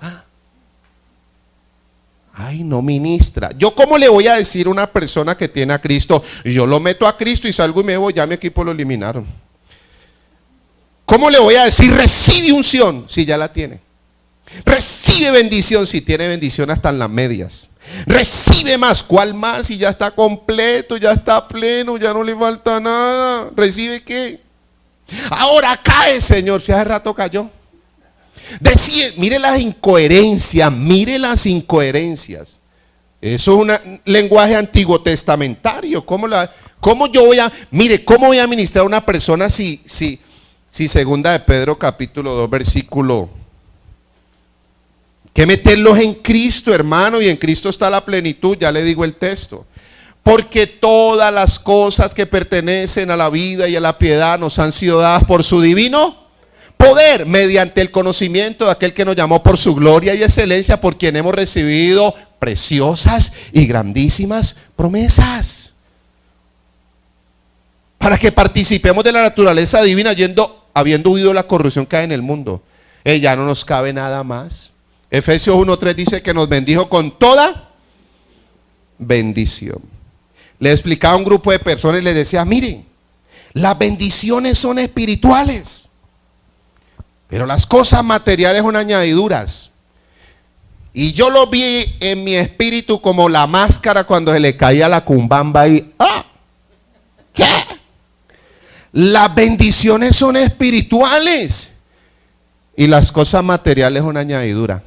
Ay, no ministra. ¿Yo cómo le voy a decir a una persona que tiene a Cristo? Yo lo meto a Cristo y salgo y me voy, ya mi equipo lo eliminaron. ¿Cómo le voy a decir recibe unción si ya la tiene? Recibe bendición si tiene bendición hasta en las medias. Recibe más, ¿cuál más? Si ya está completo, ya está pleno, ya no le falta nada. ¿Recibe qué? Ahora cae, Señor, si hace rato cayó. Mire las incoherencias, mire las incoherencias. Eso es un lenguaje antiguo testamentario. ¿Cómo yo voy a, mire, cómo voy a ministrar a una persona si segunda de Pedro capítulo 2 versículo, que meterlos en Cristo, hermano, y en Cristo está la plenitud, ya le digo el texto. Porque todas las cosas que pertenecen a la vida y a la piedad nos han sido dadas por su divino poder, mediante el conocimiento de aquel que nos llamó por su gloria y excelencia, por quien hemos recibido preciosas y grandísimas promesas, para que participemos de la naturaleza divina, habiendo huido la corrupción que hay en el mundo. Ya no nos cabe nada más. Efesios 1:3 dice que nos bendijo con toda bendición. Le explicaba a un grupo de personas y les decía, miren, las bendiciones son espirituales, pero las cosas materiales son añadiduras. Y yo lo vi en mi espíritu como la máscara cuando se le caía la cumbamba ahí. ¡Ah! ¿Qué? Las bendiciones son espirituales y las cosas materiales son añadidura.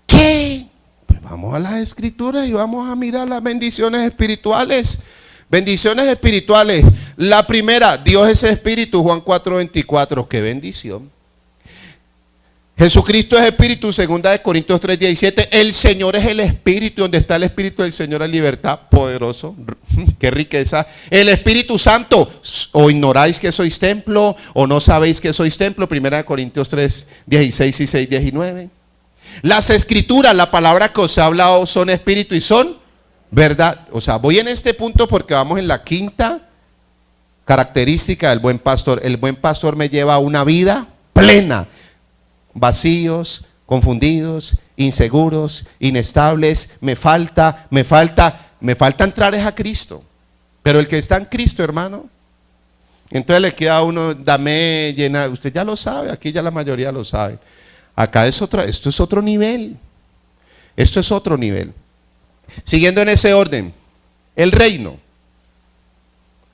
¿Qué? Pues vamos a las escrituras y vamos a mirar las bendiciones espirituales. Bendiciones espirituales. La primera, Dios es espíritu, Juan 4:24. Qué bendición. Jesucristo es espíritu, segunda de Corintios 3:17. El Señor es el espíritu, donde está el espíritu del Señor hay libertad. Poderoso. Qué riqueza. El Espíritu Santo. O ignoráis que sois templo, o no sabéis que sois templo. Primera de Corintios 3:16 y 6:19. Las escrituras, la palabra que os he hablado son espíritu y son verdad. O sea, voy en este punto porque vamos en la quinta característica del buen pastor. El buen pastor me lleva a una vida plena. Vacíos, confundidos, inseguros, inestables, me falta entrar a Cristo. Pero el que está en Cristo, hermano, entonces le queda a uno, dame llena, usted ya lo sabe, aquí ya la mayoría lo sabe. Acá esto es otro nivel. Esto es otro nivel. Siguiendo en ese orden, el reino.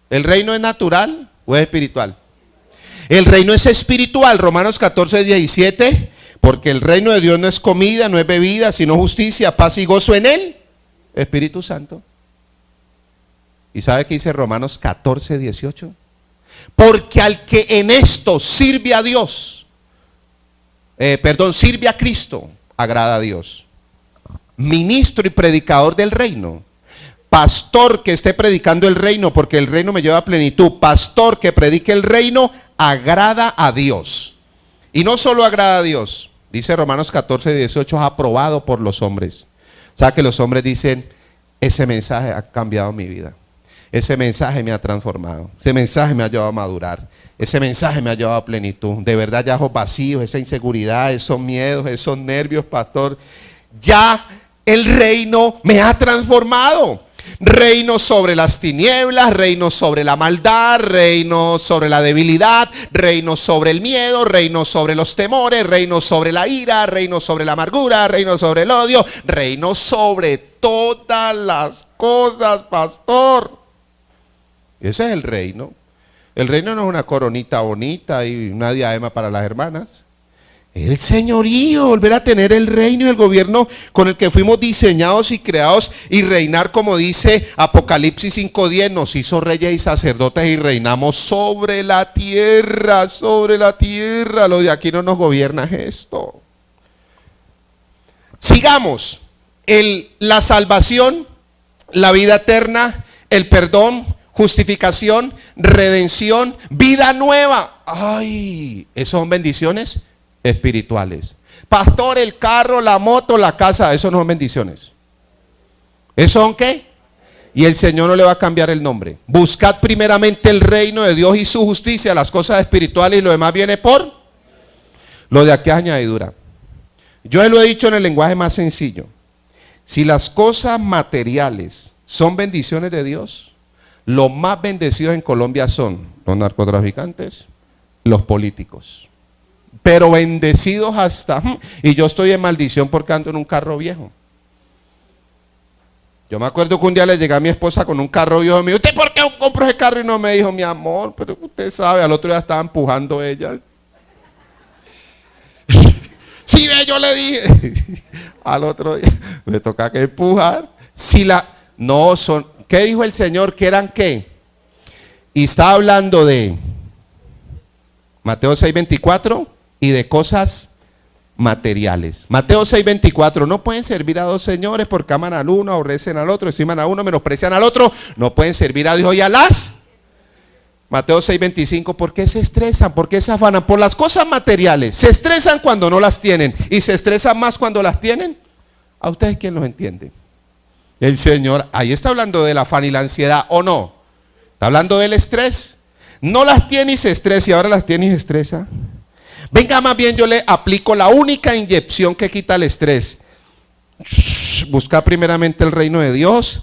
¿El reino es natural o es espiritual? El reino es espiritual, Romanos 14:17, porque el reino de Dios no es comida, no es bebida, sino justicia, paz y gozo en él, Espíritu Santo. ¿Y sabe qué dice Romanos 14, 18? Porque al que en esto sirve a Dios, sirve a Cristo, agrada a Dios. Ministro y predicador del reino. Pastor que esté predicando el reino, porque el reino me lleva a plenitud. Pastor que predique el reino, agrada a Dios. Y no solo agrada a Dios, dice Romanos 14, 18, es aprobado por los hombres. O sea que los hombres dicen, ese mensaje ha cambiado mi vida. Ese mensaje me ha transformado. Ese mensaje me ha llevado a madurar. Ese mensaje me ha llevado a plenitud. De verdad ya esos vacíos, esa inseguridad, esos miedos, esos nervios, pastor. Ya el reino me ha transformado. Reino sobre las tinieblas, reino sobre la maldad, reino sobre la debilidad, reino sobre el miedo, reino sobre los temores, reino sobre la ira, reino sobre la amargura, reino sobre el odio, reino sobre todas las cosas, pastor. Ese es el reino. El reino no es una coronita bonita y una diadema para las hermanas. El señorío, volver a tener el reino y el gobierno con el que fuimos diseñados y creados, y reinar, como dice Apocalipsis 5:10, nos hizo reyes y sacerdotes y reinamos sobre la tierra, sobre la tierra. Lo de aquí no nos gobierna esto. Sigamos. La salvación, la vida eterna, el perdón, justificación, redención, vida nueva. Ay, ¿esas son bendiciones espirituales? Pastor, el carro, la moto, la casa, eso no son bendiciones. ¿Eso son qué? Y el Señor no le va a cambiar el nombre. Buscad primeramente el reino de Dios y su justicia, las cosas espirituales, y lo demás viene por lo de aquí es añadidura. Yo lo he dicho en el lenguaje más sencillo. Si las cosas materiales son bendiciones de Dios, los más bendecidos en Colombia son los narcotraficantes, los políticos. Pero bendecidos hasta... Y yo estoy en maldición porque ando en un carro viejo. Yo me acuerdo que un día le llegué a mi esposa con un carro viejo y me dijo, ¿usted por qué compró ese carro? Y no me dijo, mi amor, pero usted sabe, al otro día estaba empujando ella. Sí, ve, yo le dije. Al otro día me toca que empujar. Si la... No, son... ¿Qué dijo el Señor? ¿Que eran qué? Y está hablando de Mateo 6:24 y de cosas materiales. Mateo 6:24, no pueden servir a dos señores porque aman al uno, aborrecen al otro, estiman a uno, menosprecian al otro. No pueden servir a Dios y a las. Mateo 6:25, ¿por qué se estresan? ¿Por qué se afanan? Por las cosas materiales. Se estresan cuando no las tienen y se estresan más cuando las tienen. ¿A ustedes quién los entiende? El Señor, ahí está hablando del afán y la ansiedad, ¿o no? Está hablando del estrés. No las tiene y se estresa, y ahora las tiene y se estresa. Venga, más bien yo le aplico la única inyección que quita el estrés. Busca primeramente el reino de Dios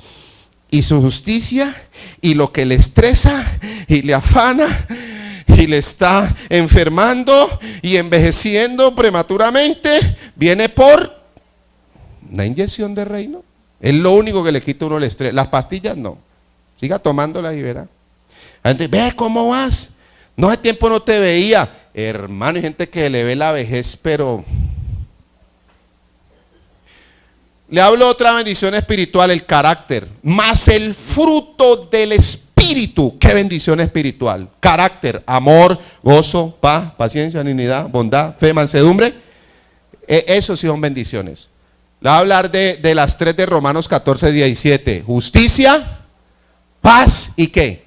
y su justicia, y lo que le estresa y le afana y le está enfermando y envejeciendo prematuramente, viene por una inyección de reino. Es lo único que le quita a uno el estrés. Las pastillas no. Siga tomándolas y verá. La gente, ve cómo vas. No, hace tiempo no te veía. Hermano, hay gente que le ve la vejez, pero... Le hablo de otra bendición espiritual, el carácter. Más el fruto del espíritu. ¿Qué bendición espiritual? Carácter, amor, gozo, paz, paciencia, benignidad, bondad, fe, mansedumbre. Eso sí son bendiciones. Le voy a hablar de las tres de Romanos 14, 17. Justicia, paz y ¿qué?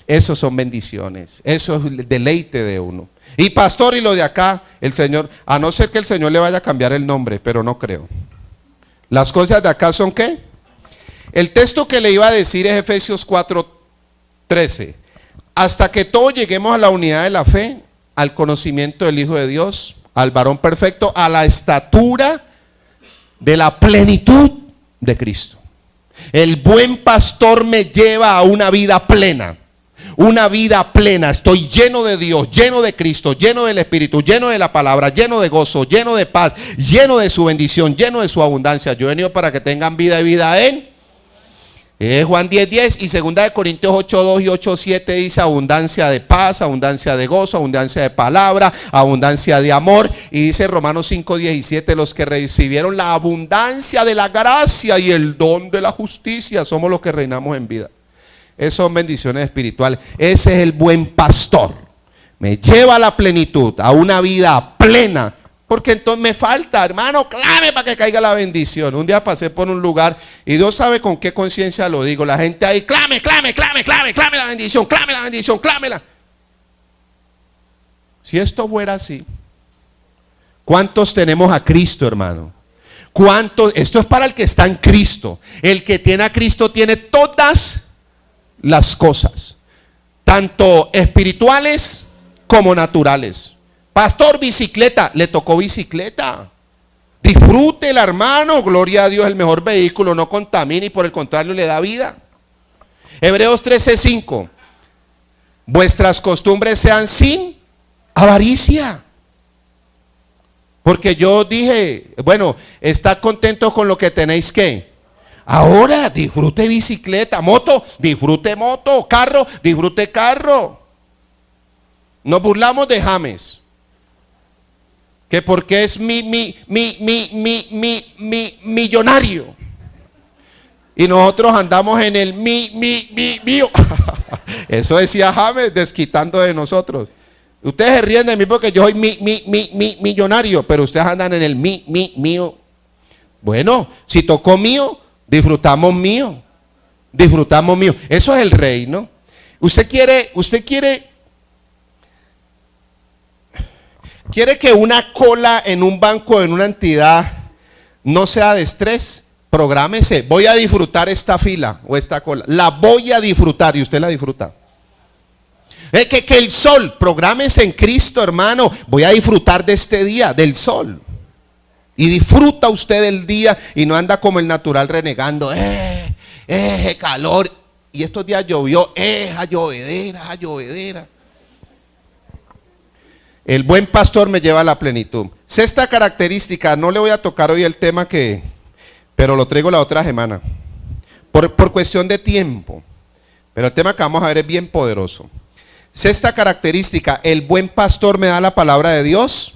Eso son bendiciones. Eso es el deleite de uno. Y pastor, y lo de acá, el Señor, a no ser que el Señor le vaya a cambiar el nombre, pero no creo. Las cosas de acá son ¿qué? El texto que le iba a decir es Efesios 4, 13. Hasta que todos lleguemos a la unidad de la fe, al conocimiento del Hijo de Dios, al varón perfecto, a la estatura de la plenitud de Cristo. El buen pastor me lleva a una vida plena. Una vida plena. Estoy lleno de Dios, lleno de Cristo, lleno del Espíritu, lleno de la palabra, lleno de gozo, lleno de paz, lleno de su bendición, lleno de su abundancia. Yo he venido para que tengan vida y vida en Juan 10:10 y 2 Corintios 8:2 y 8:7 dice abundancia de paz, abundancia de gozo, abundancia de palabra, abundancia de amor. Y dice Romanos 5:17, los que recibieron la abundancia de la gracia y el don de la justicia somos los que reinamos en vida. Esas son bendiciones espirituales. Ese es el buen pastor. Me lleva a la plenitud, a una vida plena. Porque entonces me falta, hermano, clame para que caiga la bendición. Un día pasé por un lugar y Dios sabe con qué conciencia lo digo. La gente ahí, clame la bendición, clámela. Si esto fuera así, ¿cuántos tenemos a Cristo, hermano? ¿Cuántos? Esto es para el que está en Cristo. El que tiene a Cristo tiene todas las cosas, tanto espirituales como naturales. Pastor, bicicleta, le tocó bicicleta. Disfrútela, hermano, gloria a Dios, el mejor vehículo, no contamina y por el contrario le da vida. Hebreos 13:5. Vuestras costumbres sean sin avaricia. Porque yo dije, bueno, ¿está contento con lo que tenéis que? Ahora disfrute bicicleta, moto, disfrute moto, carro, disfrute carro. Nos burlamos de James, que porque es millonario. Y nosotros andamos en el mío. Eso decía James, desquitando de nosotros. Ustedes se ríen de mí porque yo soy millonario, pero ustedes andan en el mío. Bueno, si tocó mío, disfrutamos mío. Eso es el reino. Usted quiere que una cola en un banco, en una entidad, no sea de estrés. Prográmese, voy a disfrutar esta fila o esta cola. La voy a disfrutar y usted la disfruta. Que el sol, prográmese en Cristo, hermano. Voy a disfrutar de este día, del sol. Y disfruta usted del día y no anda como el natural renegando. Calor. Y estos días llovió, esa llovedera. El buen pastor me lleva a la plenitud. Sexta característica, no le voy a tocar hoy el tema pero lo traigo la otra semana. Por cuestión de tiempo. Pero el tema que vamos a ver es bien poderoso. Sexta característica, el buen pastor me da la palabra de Dios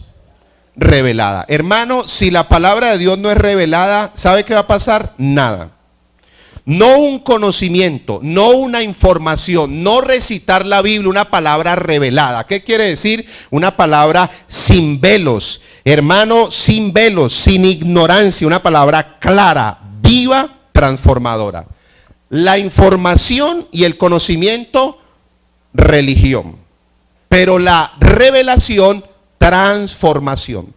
revelada. Hermano, si la palabra de Dios no es revelada, ¿sabe qué va a pasar? Nada. No un conocimiento, no una información, no recitar la Biblia, una palabra revelada. ¿Qué quiere decir? Una palabra sin velos, hermano, sin velos, sin ignorancia, una palabra clara, viva, transformadora. La información y el conocimiento, religión, pero la revelación, transformación.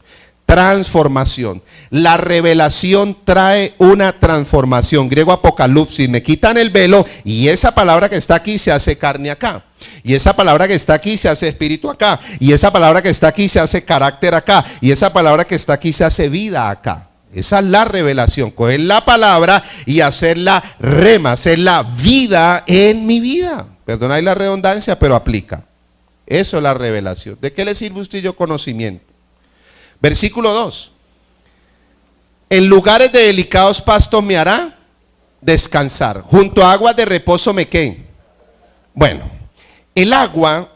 La revelación trae una transformación. Griego apocalipsis, me quitan el velo y esa palabra que está aquí se hace carne acá. Y esa palabra que está aquí se hace espíritu acá. Y esa palabra que está aquí se hace carácter acá. Y esa palabra que está aquí se hace vida acá. Esa es la revelación, coger la palabra y hacerla rema, hacerla vida en mi vida. Perdonad la redundancia, pero aplica. Eso es la revelación. ¿De qué le sirve a usted y yo conocimiento? Versículo 2. En lugares de delicados pastos me hará descansar. Junto a aguas de reposo me ¿qué? Bueno, el agua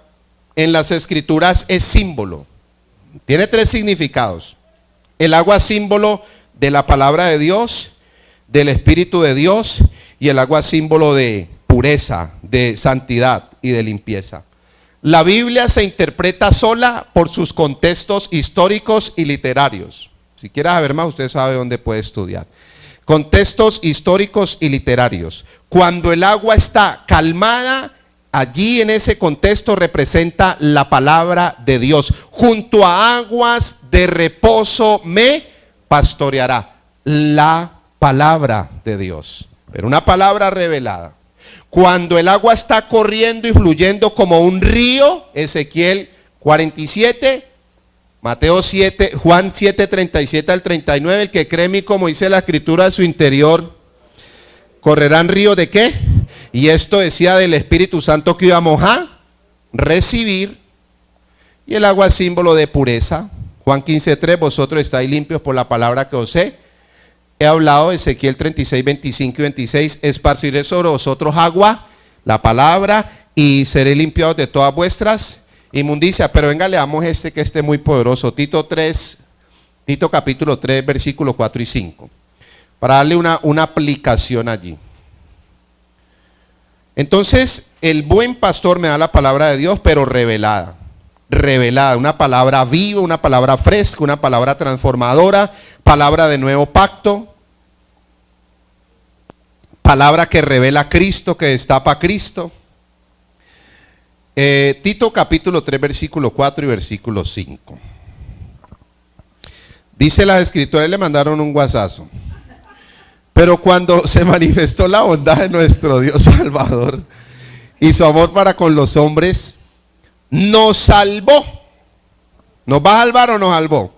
en las escrituras es símbolo. Tiene tres significados. El agua es símbolo de la palabra de Dios, del Espíritu de Dios, y el agua es símbolo de pureza, de santidad y de limpieza. La Biblia se interpreta sola por sus contextos históricos y literarios. Si quiere saber más, usted sabe dónde puede estudiar. Contextos históricos y literarios. Cuando el agua está calmada, allí en ese contexto representa la palabra de Dios. Junto a aguas de reposo me pastoreará. La palabra de Dios. Pero una palabra revelada. Cuando el agua está corriendo y fluyendo como un río, Ezequiel 47, Mateo 7, Juan 7, 37 al 39, el que cree en mí, como dice la escritura, de su interior correrán ríos de ¿qué? Y esto decía del Espíritu Santo que íbamos a recibir. Y el agua es símbolo de pureza. Juan 15, 3, vosotros estáis limpios por la palabra que os he hablado. Ezequiel 36, 25 y 26, esparciré sobre vosotros agua, la palabra, y seré limpiados de todas vuestras inmundicias. Pero venga, leamos que esté muy poderoso. Tito capítulo 3, versículos 4 y 5. Para darle una aplicación allí. Entonces, el buen pastor me da la palabra de Dios, pero revelada. Revelada, una palabra viva, una palabra fresca, una palabra transformadora, palabra de nuevo pacto, palabra que revela a Cristo, que destapa a Cristo. Tito capítulo 3, versículo 4 y versículo 5. Dice las escrituras, le mandaron un guasazo. Pero cuando se manifestó la bondad de nuestro Dios Salvador y su amor para con los hombres, nos salvó. ¿Nos va a salvar o nos salvó?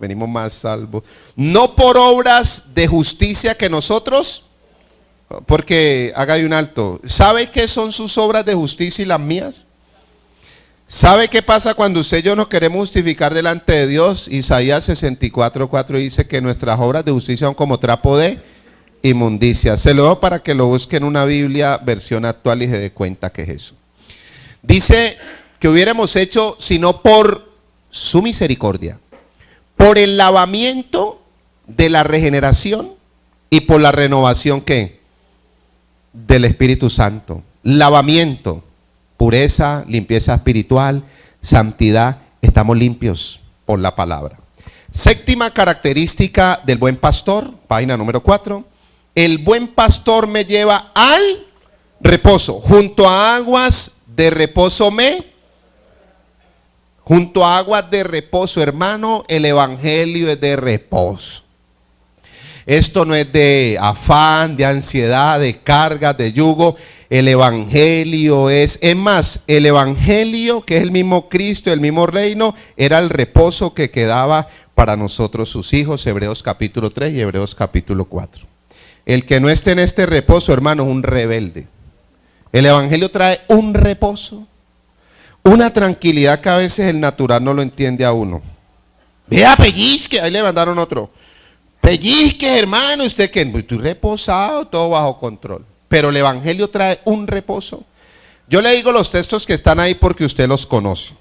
Venimos más salvos. No por obras de justicia que nosotros, porque haga ahí un alto. ¿Sabe qué son sus obras de justicia y las mías? ¿Sabe qué pasa cuando usted y yo nos queremos justificar delante de Dios? Isaías 64:4 dice que nuestras obras de justicia son como trapo de inmundicia. Se lo doy para que lo busque en una Biblia versión actual y se dé cuenta que es eso. Dice que hubiéramos hecho, sino por su misericordia, por el lavamiento de la regeneración y por la renovación ¿qué? Del Espíritu Santo. Lavamiento, pureza, limpieza espiritual, santidad. Estamos limpios por la palabra. Séptima característica del buen pastor, página número 4. El buen pastor me lleva al reposo. Junto a aguas de reposo junto a aguas de reposo, hermano, el evangelio es de reposo. Esto no es de afán, de ansiedad, de cargas, de yugo. El evangelio es más, el evangelio, que es el mismo Cristo, el mismo reino, era el reposo que quedaba para nosotros sus hijos, Hebreos capítulo 3 y Hebreos capítulo 4. El que no esté en este reposo, hermano, es un rebelde. El evangelio trae un reposo, una tranquilidad que a veces el natural no lo entiende a uno. Vea, pellizque, ahí le mandaron otro. Pellizque, hermano, usted que estoy reposado, todo bajo control. Pero el evangelio trae un reposo. Yo le digo los textos que están ahí porque usted los conoce.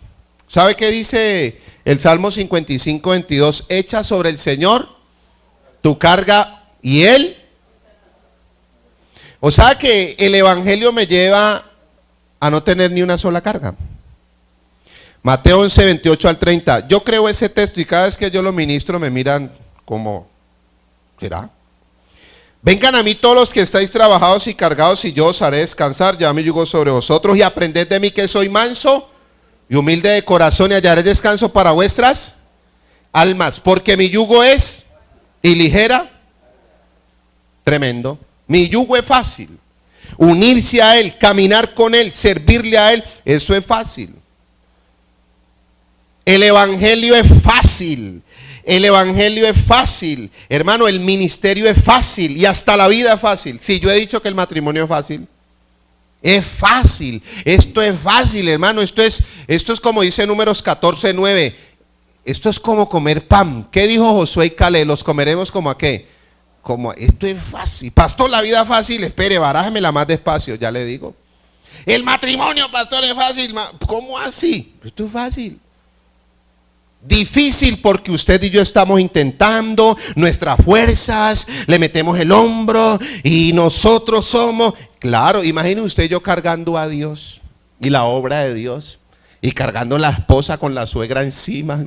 ¿Sabe qué dice el Salmo 55:22? Echa sobre el Señor tu carga y Él. O sea que el evangelio me lleva a no tener ni una sola carga. Mateo 11:28 al 30. Yo creo ese texto y cada vez que yo lo ministro me miran como, ¿será? Vengan a mí todos los que estáis trabajados y cargados y yo os haré descansar. Ya mi yugo sobre vosotros y aprended de mí que soy manso y humilde de corazón y hallaré descanso para vuestras almas. Porque mi yugo es y ligera. Tremendo. Mi yugo es fácil. Unirse a Él, caminar con Él, servirle a Él, eso es fácil. El evangelio es fácil. El evangelio es fácil. Hermano, el ministerio es fácil y hasta la vida es fácil. Si yo he dicho que el matrimonio es fácil. Es fácil. Esto es fácil, hermano. Esto es como dice Números 14:9. Esto es como comer pan. ¿Qué dijo Josué y Caleb? Los comeremos como a qué. Como esto es fácil. Pastor, la vida es fácil. Espere, barájemela más despacio, ya le digo. El matrimonio, pastor, es fácil. ¿Cómo así? Esto es fácil. Difícil porque usted y yo estamos intentando nuestras fuerzas, le metemos el hombro y nosotros somos. Claro, imagine usted y yo cargando a Dios y la obra de Dios y cargando la esposa con la suegra encima.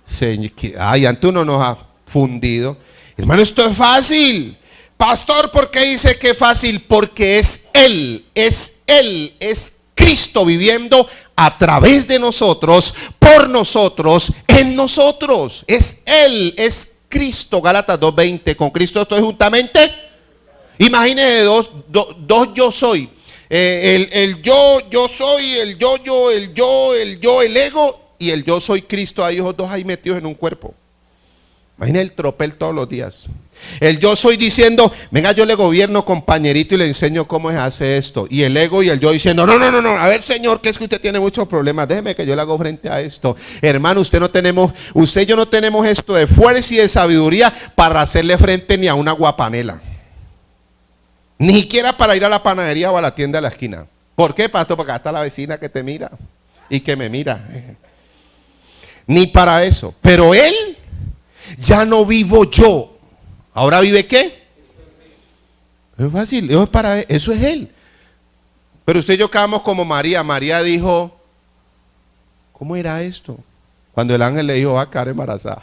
Señor, ay, antes uno nos ha fundido. Hermano, esto es fácil. Pastor, ¿por qué dice que es fácil? Porque es Él, es Cristo viviendo a través de nosotros, por nosotros, en nosotros. Es Él, es Cristo. Gálatas 2:20. Con Cristo estoy juntamente. Imagínese dos yo soy. El yo soy, el yo, el ego y el yo soy Cristo. Hay esos dos ahí metidos en un cuerpo. Imagínese el tropel todos los días. El yo soy diciendo, venga, yo le gobierno, compañerito, y le enseño cómo se hace esto. Y el ego y el yo diciendo, no, a ver, señor, que es que usted tiene muchos problemas, déjeme que yo le hago frente a esto. Hermano, usted y yo no tenemos esto de fuerza y de sabiduría para hacerle frente ni a una guapanela. Ni siquiera para ir a la panadería o a la tienda de la esquina. ¿Por qué, pastor? Porque acá está la vecina que te mira y que me mira. Ni para eso. Pero Él, ya no vivo yo. ¿Ahora vive qué? Es fácil, eso es Él. Pero usted y yo quedamos como María. María dijo, ¿cómo era esto? Cuando el ángel le dijo, va a quedar embarazada.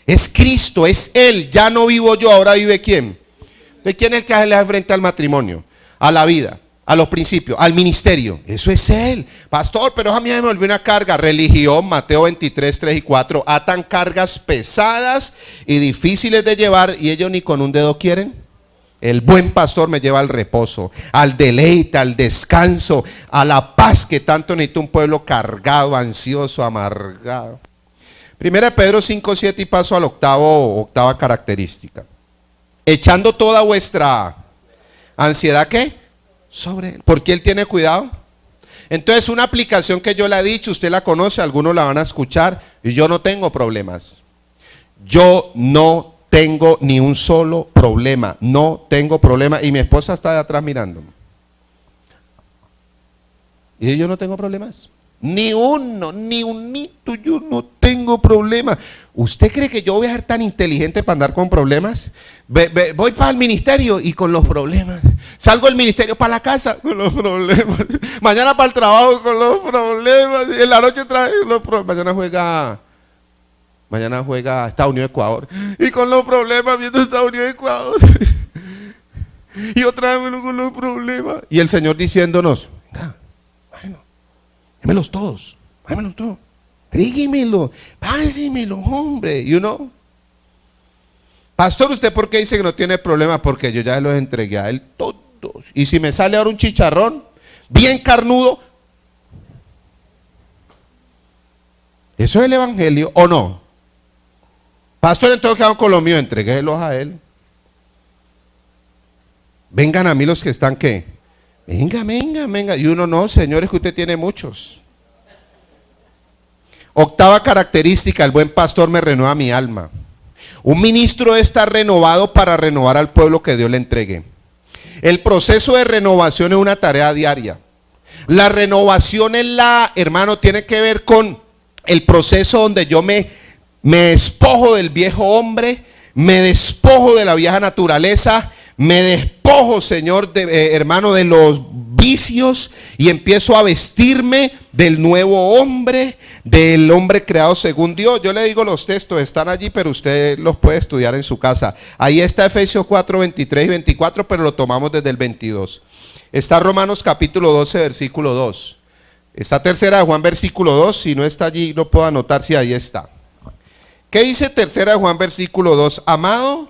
Es Cristo, es Él. Ya no vivo yo, ahora vive ¿quién? ¿De quién es el que le hace frente al matrimonio? A la vida, a los principios, al ministerio. Eso es Él. Pastor, pero a mí me volvió una carga. Religión, Mateo 23, 3 y 4. Atan cargas pesadas y difíciles de llevar y ellos ni con un dedo quieren. El buen pastor me lleva al reposo, al deleite, al descanso, a la paz que tanto necesita un pueblo cargado, ansioso, amargado. Primera de Pedro 5, 7 y paso al octava característica. Echando toda vuestra ansiedad, ¿qué? Sobre Él. Porque Él tiene cuidado. Entonces una aplicación que yo le he dicho, usted la conoce, algunos la van a escuchar, y yo no tengo problemas. Yo no tengo ni un solo problema, no tengo problema. Y mi esposa está de atrás mirándome. Y yo no tengo problemas. Ni uno, ni unito, yo no tengo problema. ¿Usted cree que yo voy a ser tan inteligente para andar con problemas? Voy para el ministerio y con los problemas. Salgo del ministerio para la casa con los problemas. Mañana para el trabajo con los problemas. En la noche trae los problemas. Mañana juega Estados Unidos-Ecuador. Y con los problemas viendo Estados Unidos-Ecuador. Y otra vez con los problemas. Y el Señor diciéndonos, démelos todos, tríguemelo, pásemelo, hombre. Y uno, pastor, ¿usted por qué dice que no tiene problema? Porque yo ya los entregué a Él todos. Y si me sale ahora un chicharrón, bien carnudo, ¿eso es el evangelio o no? Pastor, entonces quedamos con lo mío, entréguelos a Él. Vengan a mí los que están, ¿qué? Venga. Y uno, no, Señor, es que usted tiene muchos. Octava característica, el buen pastor me renueva mi alma. Un ministro está renovado para renovar al pueblo que Dios le entregue. El proceso de renovación es una tarea diaria. La renovación hermano, tiene que ver con el proceso donde yo me despojo del viejo hombre, me despojo de la vieja naturaleza, me despojo, Señor, hermano, de los vicios y empiezo a vestirme del nuevo hombre, del hombre creado según Dios. Yo le digo, los textos están allí, pero usted los puede estudiar en su casa. Ahí está Efesios 4, 23 y 24, pero lo tomamos desde el 22. Está Romanos capítulo 12, versículo 2. Está Tercera de Juan, versículo 2. Si no está allí, lo puedo anotar si ahí está. ¿Qué dice Tercera de Juan, versículo 2? Amado,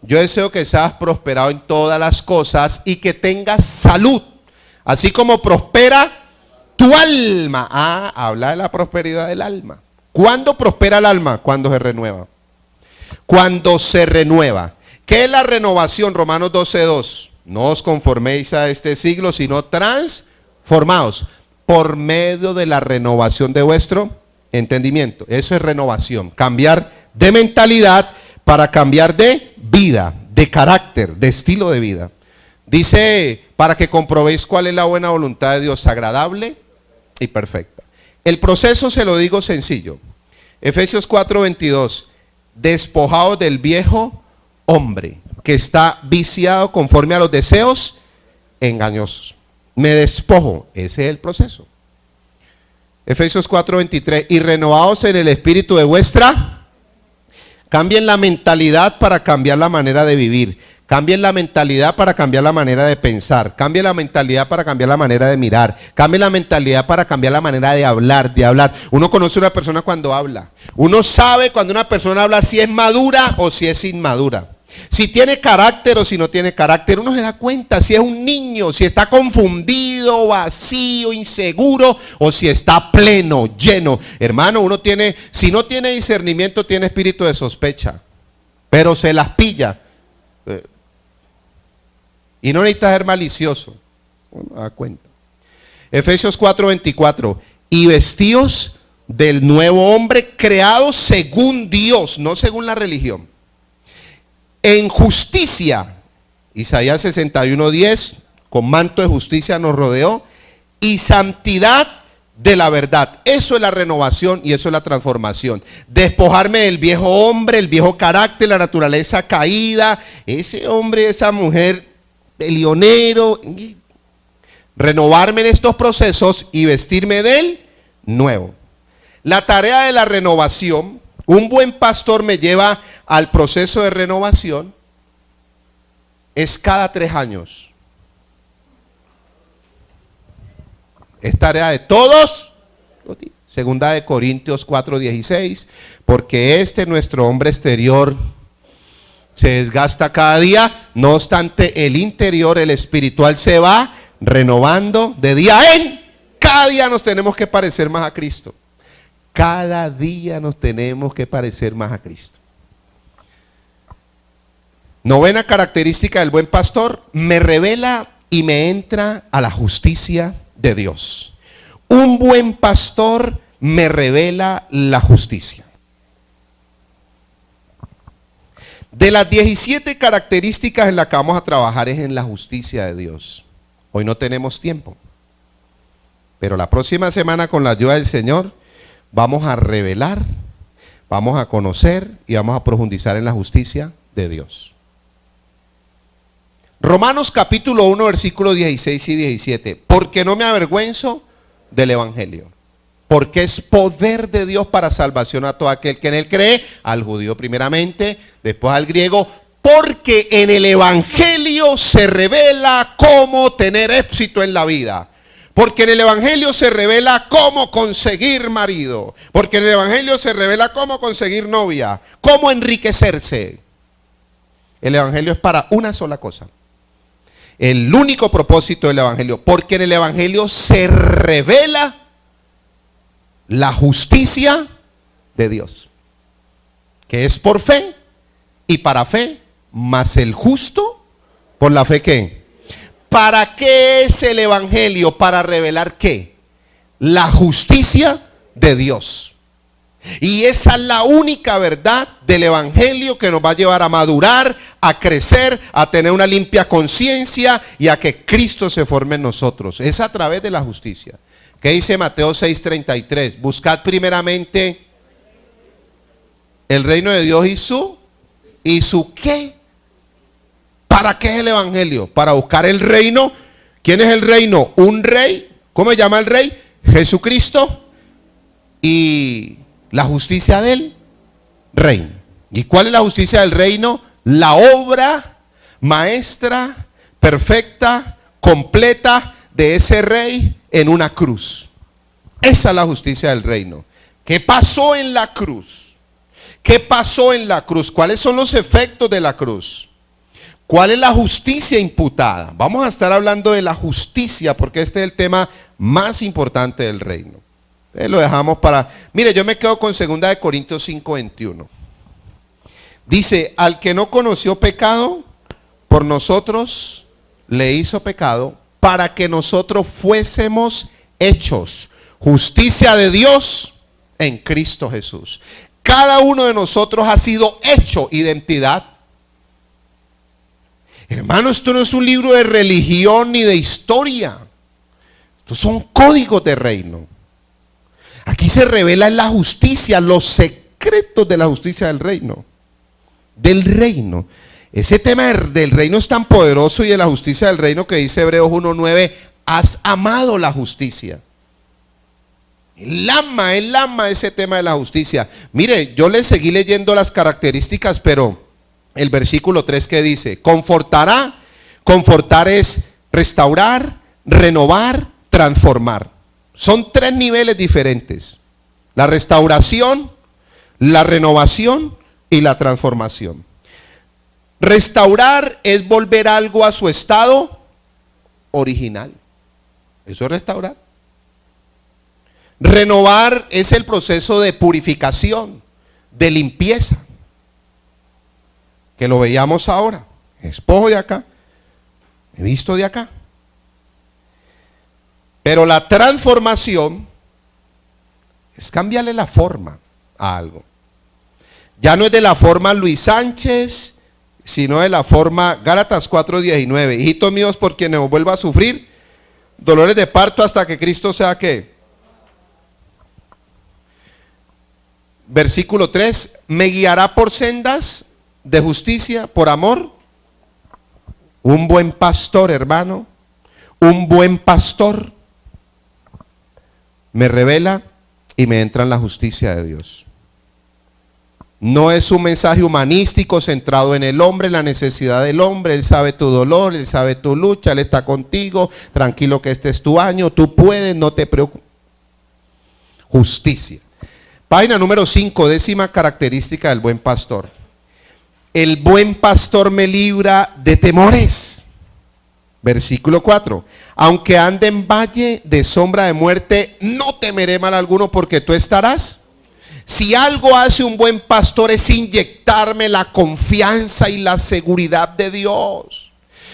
yo deseo que seas prosperado en todas las cosas y que tengas salud, así como prospera tu alma. Habla de la prosperidad del alma. ¿Cuándo prospera el alma? Cuando se renueva. Cuando se renueva. ¿Qué es la renovación? Romanos 12:2. No os conforméis a este siglo, sino transformaos por medio de la renovación de vuestro entendimiento. Eso es renovación. Cambiar de mentalidad para cambiar de vida, de carácter, de estilo de vida. Dice, para que comprobéis cuál es la buena voluntad de Dios, agradable y perfecta. El proceso se lo digo sencillo. Efesios 4:22. Despojaos del viejo hombre que está viciado conforme a los deseos engañosos. Me despojo, ese es el proceso. Efesios 4:23. Y renovaos en el espíritu de vuestra. Cambien la mentalidad para cambiar la manera de vivir. Cambien la mentalidad para cambiar la manera de pensar. Cambien la mentalidad para cambiar la manera de mirar. Cambien la mentalidad para cambiar la manera de hablar, Uno conoce a una persona cuando habla. Uno sabe cuando una persona habla si es madura o si es inmadura. Si tiene carácter o si no tiene carácter. Uno se da cuenta si es un niño, si está confundido, vacío, inseguro o si está pleno, lleno. Hermano, si no tiene discernimiento, tiene espíritu de sospecha. Pero se las pilla. Y no necesita ser malicioso. Uno da cuenta. Efesios 4:24. Y vestíos del nuevo hombre creado según Dios, no según la religión. En justicia, Isaías 61:10, con manto de justicia nos rodeó, y santidad de la verdad. Eso es la renovación y eso es la transformación. Despojarme del viejo hombre, el viejo carácter, la naturaleza caída, ese hombre, esa mujer, peleonero, renovarme en estos procesos y vestirme del nuevo. La tarea de la renovación, un buen pastor me lleva al proceso de renovación, es cada 3 años. Es tarea de todos los días. Segunda de Corintios 4:16, porque nuestro hombre exterior se desgasta cada día, no obstante el interior, el espiritual, se va renovando de día en cada día. Nos tenemos que parecer más a Cristo. Cada día nos tenemos que parecer más a Cristo. Novena característica del buen pastor: me revela y me entra a la justicia de Dios. Un buen pastor me revela la justicia. De las 17 características en las que vamos a trabajar es en la justicia de Dios. Hoy no tenemos tiempo, pero la próxima semana, con la ayuda del Señor, vamos a revelar, vamos a conocer y vamos a profundizar en la justicia de Dios. Romanos capítulo 1, versículos 16 y 17. Porque no me avergüenzo del evangelio, porque es poder de Dios para salvación a todo aquel que en él cree, al judío primeramente, después al griego, porque en el evangelio se revela cómo tener éxito en la vida. Porque en el evangelio se revela cómo conseguir marido, porque en el evangelio se revela cómo conseguir novia, cómo enriquecerse. El evangelio es para una sola cosa. El único propósito del evangelio, porque en el evangelio se revela la justicia de Dios, que es por fe y para fe, mas el justo por la fe. ¿Qué? ¿Para qué es el evangelio? Para revelar ¿qué? La justicia de Dios. Y esa es la única verdad del evangelio que nos va a llevar a madurar, a crecer, a tener una limpia conciencia y a que Cristo se forme en nosotros. Es a través de la justicia. ¿Qué dice Mateo 6:33? Buscad primeramente el reino de Dios y su ¿qué? ¿Para qué es el evangelio? Para buscar el reino. ¿Quién es el reino? Un rey. ¿Cómo se llama el rey? Jesucristo. Y la justicia del reino. ¿Y cuál es la justicia del reino? La obra maestra, perfecta, completa de ese rey en una cruz. Esa es la justicia del reino. ¿Qué pasó en la cruz? ¿Qué pasó en la cruz? ¿Cuáles son los efectos de la cruz? ¿Cuál es la justicia imputada? Vamos a estar hablando de la justicia porque este es el tema más importante del reino. Lo dejamos para... Mire, yo me quedo con 2 de Corintios 5:21. Dice, al que no conoció pecado, por nosotros le hizo pecado, para que nosotros fuésemos hechos justicia de Dios en Cristo Jesús. Cada uno de nosotros ha sido hecho identidad. Hermano, esto no es un libro de religión ni de historia. Estos son códigos de reino. Aquí se revela la justicia, los secretos de la justicia del reino. Del reino. Ese tema del reino es tan poderoso y de la justicia del reino que dice Hebreos 1:9, has amado la justicia. Él ama ese tema de la justicia. Mire, yo le seguí leyendo las características, pero el versículo 3 que dice, confortará, confortar es restaurar, renovar, transformar. Son 3 niveles diferentes: la restauración, la renovación y la transformación. Restaurar es volver algo a su estado original. Eso es restaurar. Renovar es el proceso de purificación, de limpieza, que lo veíamos ahora. Espojo de acá, he visto de acá. Pero la transformación es cambiarle la forma a algo. Ya no es de la forma Luis Sánchez, sino de la forma Gálatas 4:19. Hijitos míos, por quienes os vuelva a sufrir dolores de parto hasta que Cristo sea ¿qué? Versículo 3, me guiará por sendas de justicia, por amor. Un buen pastor, hermano, un buen pastor me revela y me entra en la justicia de Dios. No es un mensaje humanístico centrado en el hombre, la necesidad del hombre. Él sabe tu dolor, Él sabe tu lucha, Él está contigo. Tranquilo que este es tu año, tú puedes, no te preocupes. Justicia. Página número 5, 10ª característica del buen pastor. El buen pastor me libra de temores. Versículo 4. Aunque ande en valle de sombra de muerte, no temeré mal alguno porque tú estarás. Si algo hace un buen pastor es inyectarme la confianza y la seguridad de Dios.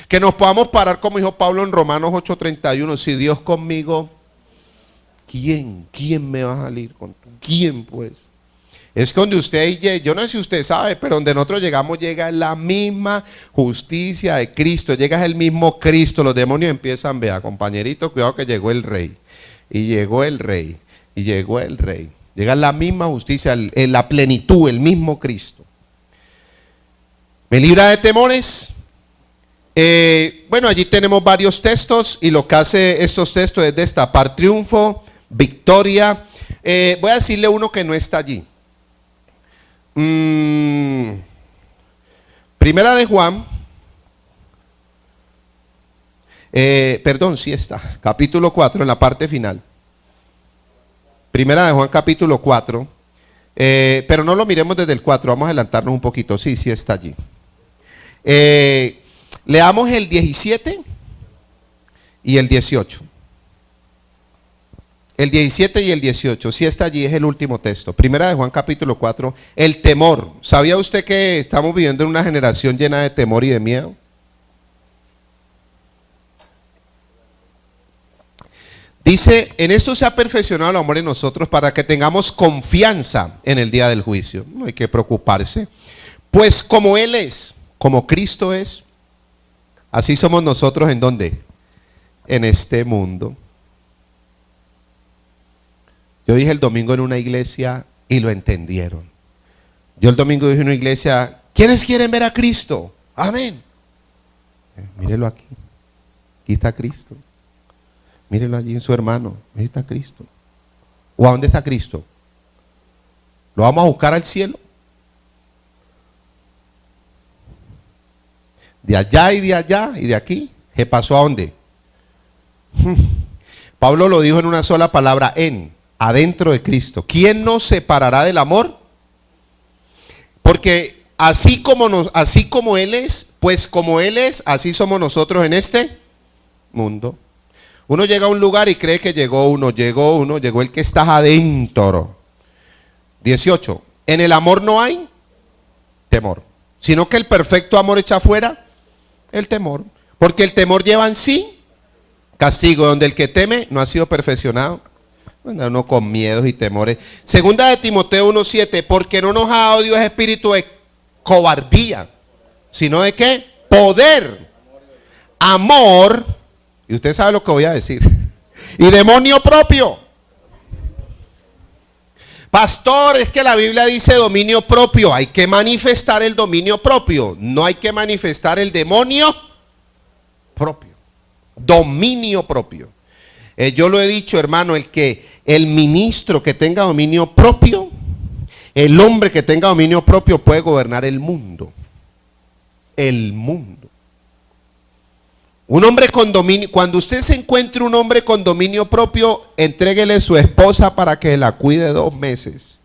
Que nos podamos parar como dijo Pablo en Romanos 8:31. Si Dios conmigo, ¿quién me va a salir con tú? ¿Quién pues? Es que donde usted, yo no sé si usted sabe, pero donde nosotros llegamos llega la misma justicia de Cristo, llega el mismo Cristo. Los demonios empiezan, vea compañerito, cuidado que llegó el rey, y llegó el rey, y llegó el rey. Llega la misma justicia, en la plenitud, el mismo Cristo. ¿Me libra de temores? Bueno, allí tenemos varios textos y lo que hace estos textos es destapar triunfo, victoria. Voy a decirle uno que no está allí. Primera de Juan. Perdón, sí está. Capítulo 4, en la parte final. Primera de Juan capítulo 4, pero no lo miremos desde el 4, vamos a adelantarnos un poquito, sí está allí. Leamos el 17 y el 18. El 17 y el 18, sí está allí, es el último texto. Primera de Juan capítulo 4, el temor. ¿Sabía usted que estamos viviendo en una generación llena de temor y de miedo? Dice, en esto se ha perfeccionado el amor en nosotros para que tengamos confianza en el día del juicio. No hay que preocuparse. Pues como Él es, como Cristo es, así somos nosotros ¿en dónde? En este mundo. Yo dije el domingo en una iglesia y lo entendieron. Yo el domingo dije en una iglesia, ¿quiénes quieren ver a Cristo? Amén. Mírelo aquí. Aquí está Cristo. Mírenlo allí en su hermano. Ahí está Cristo. ¿O a dónde está Cristo? ¿Lo vamos a buscar al cielo? De allá y de allá y de aquí. ¿Se pasó a dónde? Pablo lo dijo en una sola palabra, adentro de Cristo. ¿Quién nos separará del amor? Porque así como Él es, pues como Él es, así somos nosotros en este mundo. Uno llega a un lugar y cree que llegó el que está adentro. 18. En el amor no hay temor, sino que el perfecto amor echa fuera el temor. Porque el temor lleva en sí castigo, donde el que teme no ha sido perfeccionado. Bueno, uno con miedos y temores. Segunda de Timoteo 1:7, porque no nos ha dado Dios espíritu de cobardía, sino de ¿qué? Poder, amor. Y usted sabe lo que voy a decir. Y dominio propio. Pastor, es que la Biblia dice dominio propio. Hay que manifestar el dominio propio. No hay que manifestar el demonio propio. Dominio propio. Yo lo he dicho, hermano, el ministro que tenga dominio propio, el hombre que tenga dominio propio puede gobernar el mundo. El mundo. Un hombre con dominio, cuando usted se encuentre un hombre con dominio propio, entréguele su esposa para que la cuide 2 meses.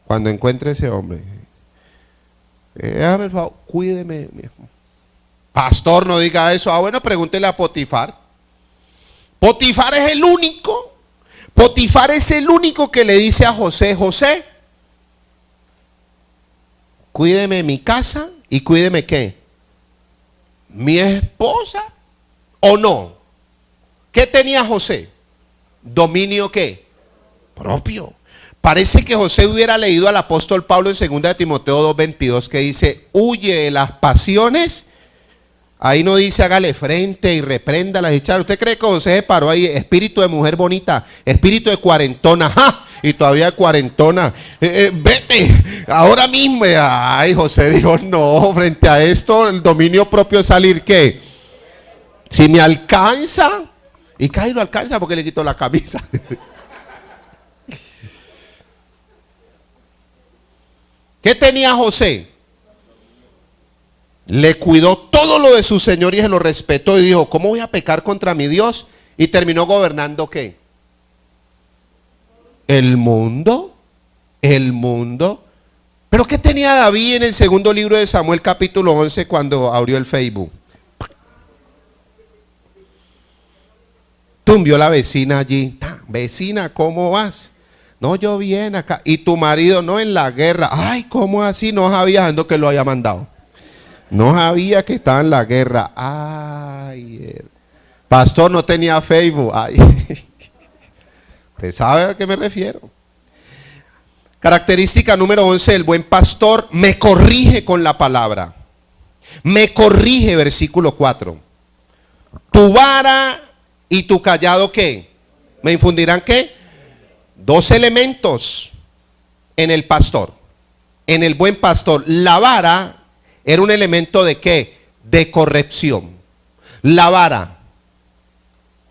Cuando encuentre ese hombre, por favor, cuídeme. Pastor, no diga eso. Bueno, pregúntele a Potifar. Potifar es el único que le dice a José, José, cuídeme mi casa y cuídeme ¿qué? Mi esposa o no. ¿Qué tenía José? Dominio ¿qué? Propio. Parece que José hubiera leído al apóstol Pablo en 2 de Timoteo 2:22 que dice, huye de las pasiones. Ahí no dice hágale frente y repréndalas y echar. ¿Usted cree que José se paró ahí? Espíritu de mujer bonita, espíritu de cuarentona, ¡ja! Y todavía cuarentona, vete, ahora mismo. Ay, José dijo, no, frente a esto el dominio propio es salir, ¿qué? Si me alcanza, y Cairo lo alcanza porque le quitó la camisa. ¿Qué tenía José? Le cuidó todo lo de su señor y se lo respetó y dijo, ¿cómo voy a pecar contra mi Dios? Y terminó gobernando ¿qué? El mundo. El mundo. ¿Pero qué tenía David en el segundo libro de Samuel capítulo 11 cuando abrió el Facebook? Vio la vecina allí. Vecina, ¿cómo vas? No, yo bien acá. Y tu marido no en la guerra. Ay, ¿cómo así? No sabía que lo había mandado. No sabía que estaba en la guerra. Ay, pastor no tenía Facebook. Ay. ¿Usted sabe a qué me refiero? Característica número 11 del buen pastor, me corrige con la palabra. Me corrige, versículo 4. Tu vara y tu callado, ¿qué? ¿Me infundirán qué? Dos elementos en el pastor, en el buen pastor. La vara era un elemento de ¿qué? De corrección. La vara.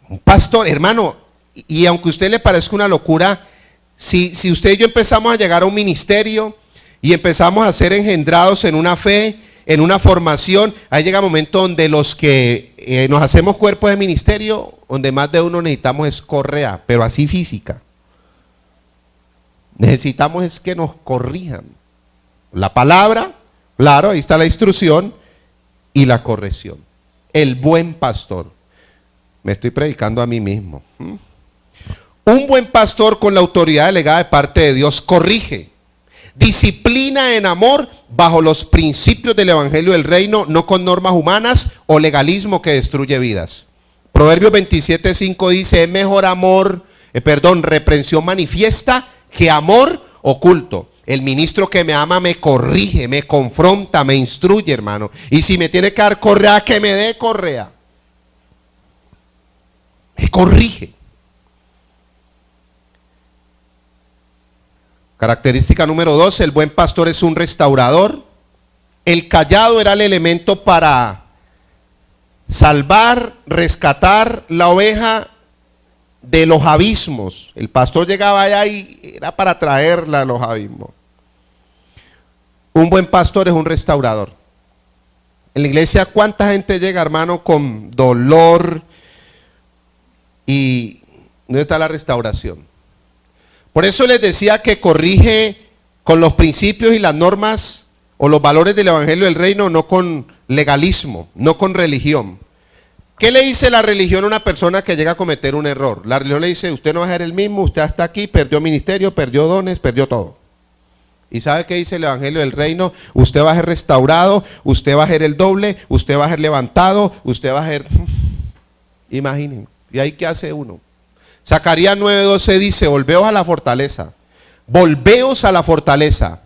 Un pastor, hermano, y aunque a usted le parezca una locura, si usted y yo empezamos a llegar a un ministerio y empezamos a ser engendrados en una fe, en una formación, ahí llega un momento donde los que nos hacemos cuerpos de ministerio, donde más de uno necesitamos es correa, pero así física. Necesitamos es que nos corrijan. La palabra, claro, ahí está la instrucción y la corrección. El buen pastor. Me estoy predicando a mí mismo. Un buen pastor con la autoridad delegada de parte de Dios corrige, disciplina en amor bajo los principios del evangelio del reino, no con normas humanas o legalismo que destruye vidas. Proverbios 27:5 dice, es mejor reprensión manifiesta que amor oculto. El ministro que me ama me corrige, me confronta, me instruye, hermano. Y si me tiene que dar correa, que me dé correa. Me corrige. Característica número 2, el buen pastor es un restaurador. El callado era el elemento para salvar, rescatar la oveja de los abismos. El pastor llegaba allá y era para traerla a los abismos. Un buen pastor es un restaurador. En la iglesia, ¿cuánta gente llega, hermano, con dolor? ¿Y dónde está la restauración? Por eso les decía que corrige con los principios y las normas o los valores del evangelio del reino, no con legalismo, no con religión. ¿Qué le dice la religión a una persona que llega a cometer un error? La religión le dice, usted no va a ser el mismo, usted hasta aquí, perdió ministerio, perdió dones, perdió todo. ¿Y sabe qué dice el evangelio del reino? Usted va a ser restaurado, usted va a ser el doble, usted va a ser levantado, usted va a ser... Imaginen, ¿y ahí qué hace uno? Zacarías 9:12 dice, volveos a la fortaleza, volveos a la fortaleza.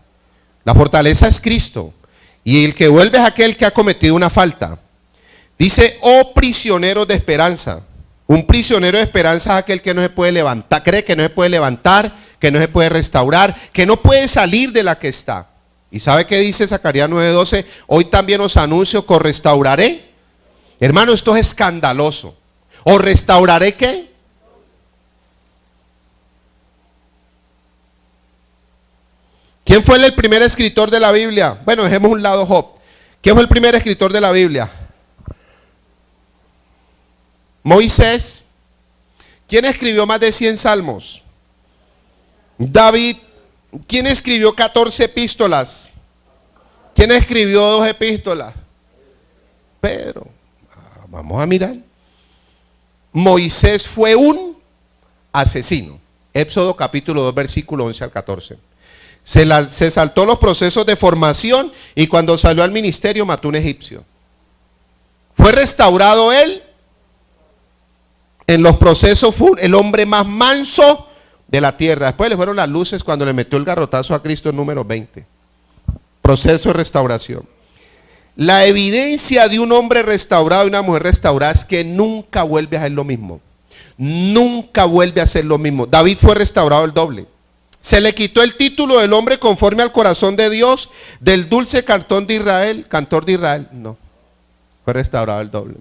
La fortaleza es Cristo, y el que vuelve es aquel que ha cometido una falta. Dice, oh prisioneros de esperanza. Un prisionero de esperanza es aquel que no se puede levantar, cree que no se puede levantar, que no se puede restaurar, que no puede salir de la que está. ¿Y sabe qué dice Zacarías 9:12? Hoy también os anuncio que os restauraré. Hermano, esto es escandaloso. ¿Os restauraré qué? ¿Quién fue el primer escritor de la Biblia? Bueno, dejemos un lado Job. ¿Quién fue el primer escritor de la Biblia? Moisés. ¿Quién escribió más de 100 salmos? David. ¿Quién escribió 14 epístolas? ¿Quién escribió 2 epístolas? Pedro. Vamos a mirar. Moisés fue un asesino. Éxodo capítulo 2, versículo 11 al 14. Se saltó los procesos de formación y cuando salió al ministerio mató a un egipcio. Fue restaurado él. En los procesos fue el hombre más manso de la tierra. Después le fueron las luces cuando le metió el garrotazo a Cristo en número 20. Proceso de restauración. La evidencia de un hombre restaurado y una mujer restaurada es que nunca vuelve a hacer lo mismo. Nunca vuelve a hacer lo mismo. David fue restaurado el doble. Se le quitó el título del hombre conforme al corazón de Dios, del dulce cantor de Israel. No, fue restaurado el doble.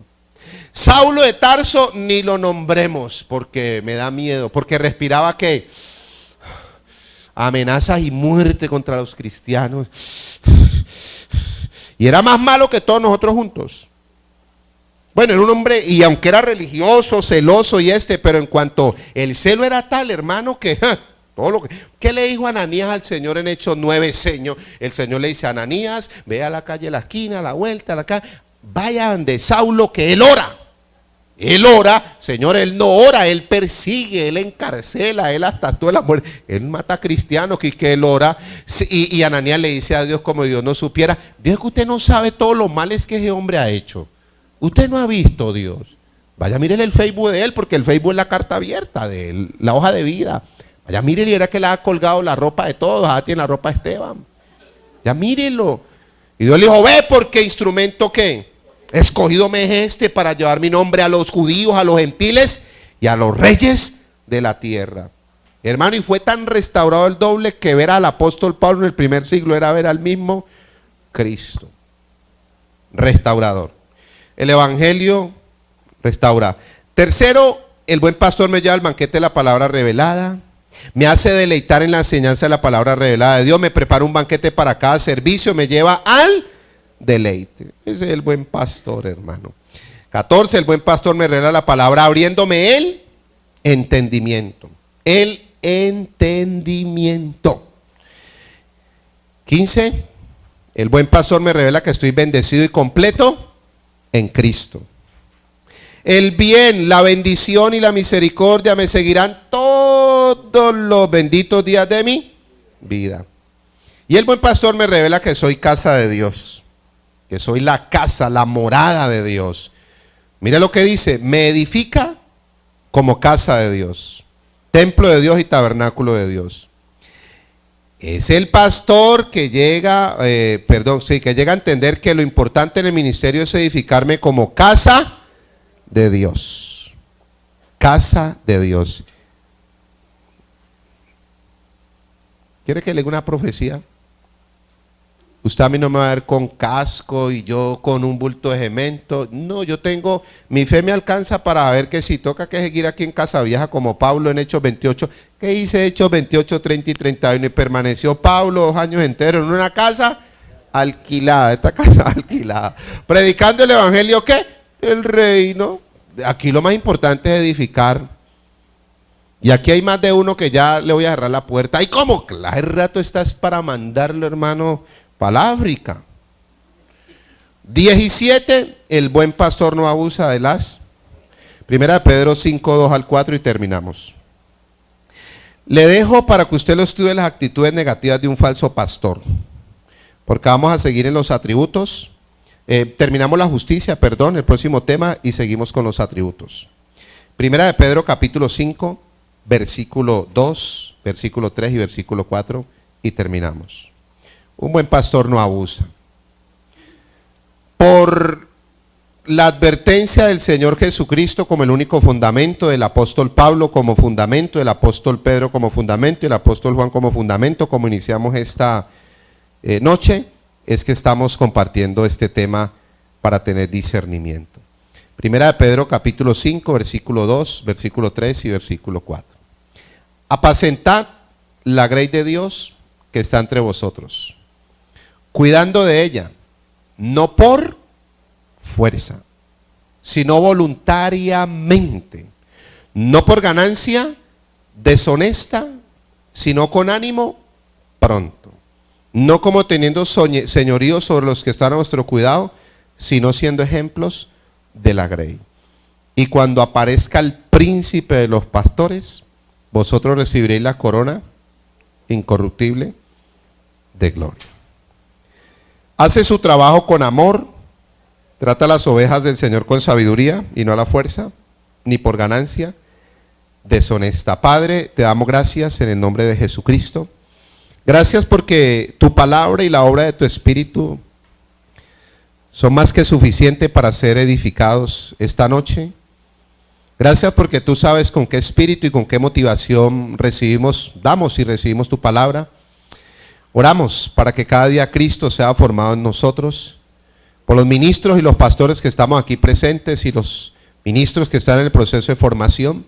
Saulo de Tarso ni lo nombremos porque me da miedo, porque respiraba que amenazas y muerte contra los cristianos. Y era más malo que todos nosotros juntos. Bueno, era un hombre, y aunque era religioso, celoso pero en cuanto el celo era tal, hermano, que todo lo que... ¿Qué le dijo Ananías al Señor en Hechos 9, Señor? El Señor le dice a Ananías, ve a la calle, a la esquina, a la vuelta, a la calle, vaya donde Saulo, que él ora. Él ora, Señor, él no ora, él persigue, él encarcela, él hasta toda la muerte, él mata a cristianos, que él ora. Y Ananías le dice a Dios como Dios no supiera, Dios, que usted no sabe todos los males que ese hombre ha hecho. Usted no ha visto, Dios. Vaya, mírele el Facebook de él, porque el Facebook es la carta abierta de él, la hoja de vida. Vaya, mírele, era que le ha colgado la ropa de todos, tiene la ropa de Esteban. Ya mírelo. Y Dios le dijo, ve, porque instrumento que escogido me es este para llevar mi nombre a los judíos, a los gentiles y a los reyes de la tierra. Hermano, y fue tan restaurado el doble que ver al apóstol Pablo en el primer siglo era ver al mismo Cristo. Restaurador. El evangelio restaura. Tercero, el buen pastor me lleva al banquete de la palabra revelada. Me hace deleitar en la enseñanza de la palabra revelada de Dios. Me prepara un banquete para cada servicio. Me lleva al deleite. Ese es el buen pastor, hermano. 14, el buen pastor me revela la palabra abriéndome el entendimiento. El entendimiento. 15, el buen pastor me revela que estoy bendecido y completo en Cristo. El bien, la bendición y la misericordia me seguirán todos los benditos días de mi vida. Y el buen pastor me revela que soy casa de Dios, que soy la casa, la morada de Dios. Mira lo que dice, me edifica como casa de Dios, templo de Dios y tabernáculo de Dios. Es el pastor que llega, que llega a entender que lo importante en el ministerio es edificarme como casa de Dios. Casa de Dios. ¿Quiere que le diga una profecía? Usted a mí no me va a ver con casco y yo con un bulto de cemento. No, yo tengo, mi fe me alcanza para ver que si toca que seguir aquí en Casa Vieja como Pablo en Hechos 28. ¿Qué dice Hechos 28, 30 y 31? Y permaneció Pablo 2 años enteros en una casa alquilada, esta casa alquilada. Predicando el evangelio, ¿qué? El reino. Aquí lo más importante es edificar. Y aquí hay más de uno que ya le voy a cerrar la puerta. ¿Y cómo? Claro, el rato estás para mandarlo, hermano, para la África. 17, el buen pastor no abusa de las. Primera de Pedro 5, 2 al 4 y terminamos. Le dejo para que usted lo estudie las actitudes negativas de un falso pastor, porque vamos a seguir en los atributos. Terminamos la justicia, perdón, el próximo tema, y seguimos con los atributos. Primera de Pedro capítulo 5, versículo 2, versículo 3 y versículo 4 y terminamos. Un buen pastor no abusa. Por la advertencia del Señor Jesucristo como el único fundamento, del apóstol Pablo como fundamento, del apóstol Pedro como fundamento y el apóstol Juan como fundamento, como iniciamos esta noche, es que estamos compartiendo este tema para tener discernimiento. Primera de Pedro capítulo 5, versículo 2, versículo 3 y versículo 4. Apacentad la grey de Dios que está entre vosotros, cuidando de ella, no por fuerza, sino voluntariamente, no por ganancia deshonesta, sino con ánimo pronto, no como teniendo señorío sobre los que están a vuestro cuidado, sino siendo ejemplos de la grey. Y cuando aparezca el príncipe de los pastores, vosotros recibiréis la corona incorruptible de gloria. Hace su trabajo con amor, trata las ovejas del Señor con sabiduría y no a la fuerza, ni por ganancia deshonesta. Padre, te damos gracias en el nombre de Jesucristo. Gracias porque tu palabra y la obra de tu Espíritu son más que suficiente para ser edificados esta noche. Gracias porque tú sabes con qué espíritu y con qué motivación damos y recibimos tu palabra. Oramos para que cada día Cristo sea formado en nosotros, por los ministros y los pastores que estamos aquí presentes y los ministros que están en el proceso de formación.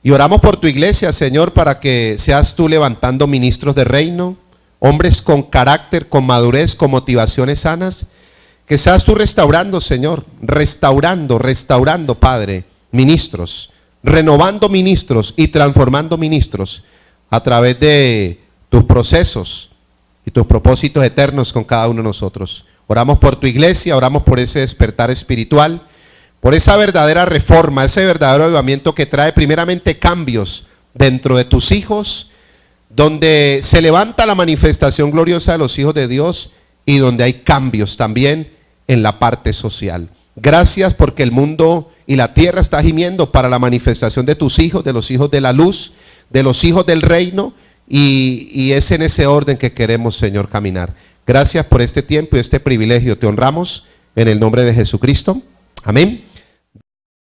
Y oramos por tu iglesia, Señor, para que seas tú levantando ministros de reino, hombres con carácter, con madurez, con motivaciones sanas. Que seas tú restaurando, Señor, restaurando, Padre, ministros, renovando ministros y transformando ministros a través de tus procesos y tus propósitos eternos con cada uno de nosotros. Oramos por tu iglesia, oramos por ese despertar espiritual, por esa verdadera reforma, ese verdadero avivamiento que trae primeramente cambios dentro de tus hijos, donde se levanta la manifestación gloriosa de los hijos de Dios y donde hay cambios también en la parte social. Gracias porque el mundo y la tierra está gimiendo para la manifestación de tus hijos, de los hijos de la luz, de los hijos del reino, y es en ese orden que queremos, Señor, caminar. Gracias por este tiempo y este privilegio. Te honramos en el nombre de Jesucristo. Amén.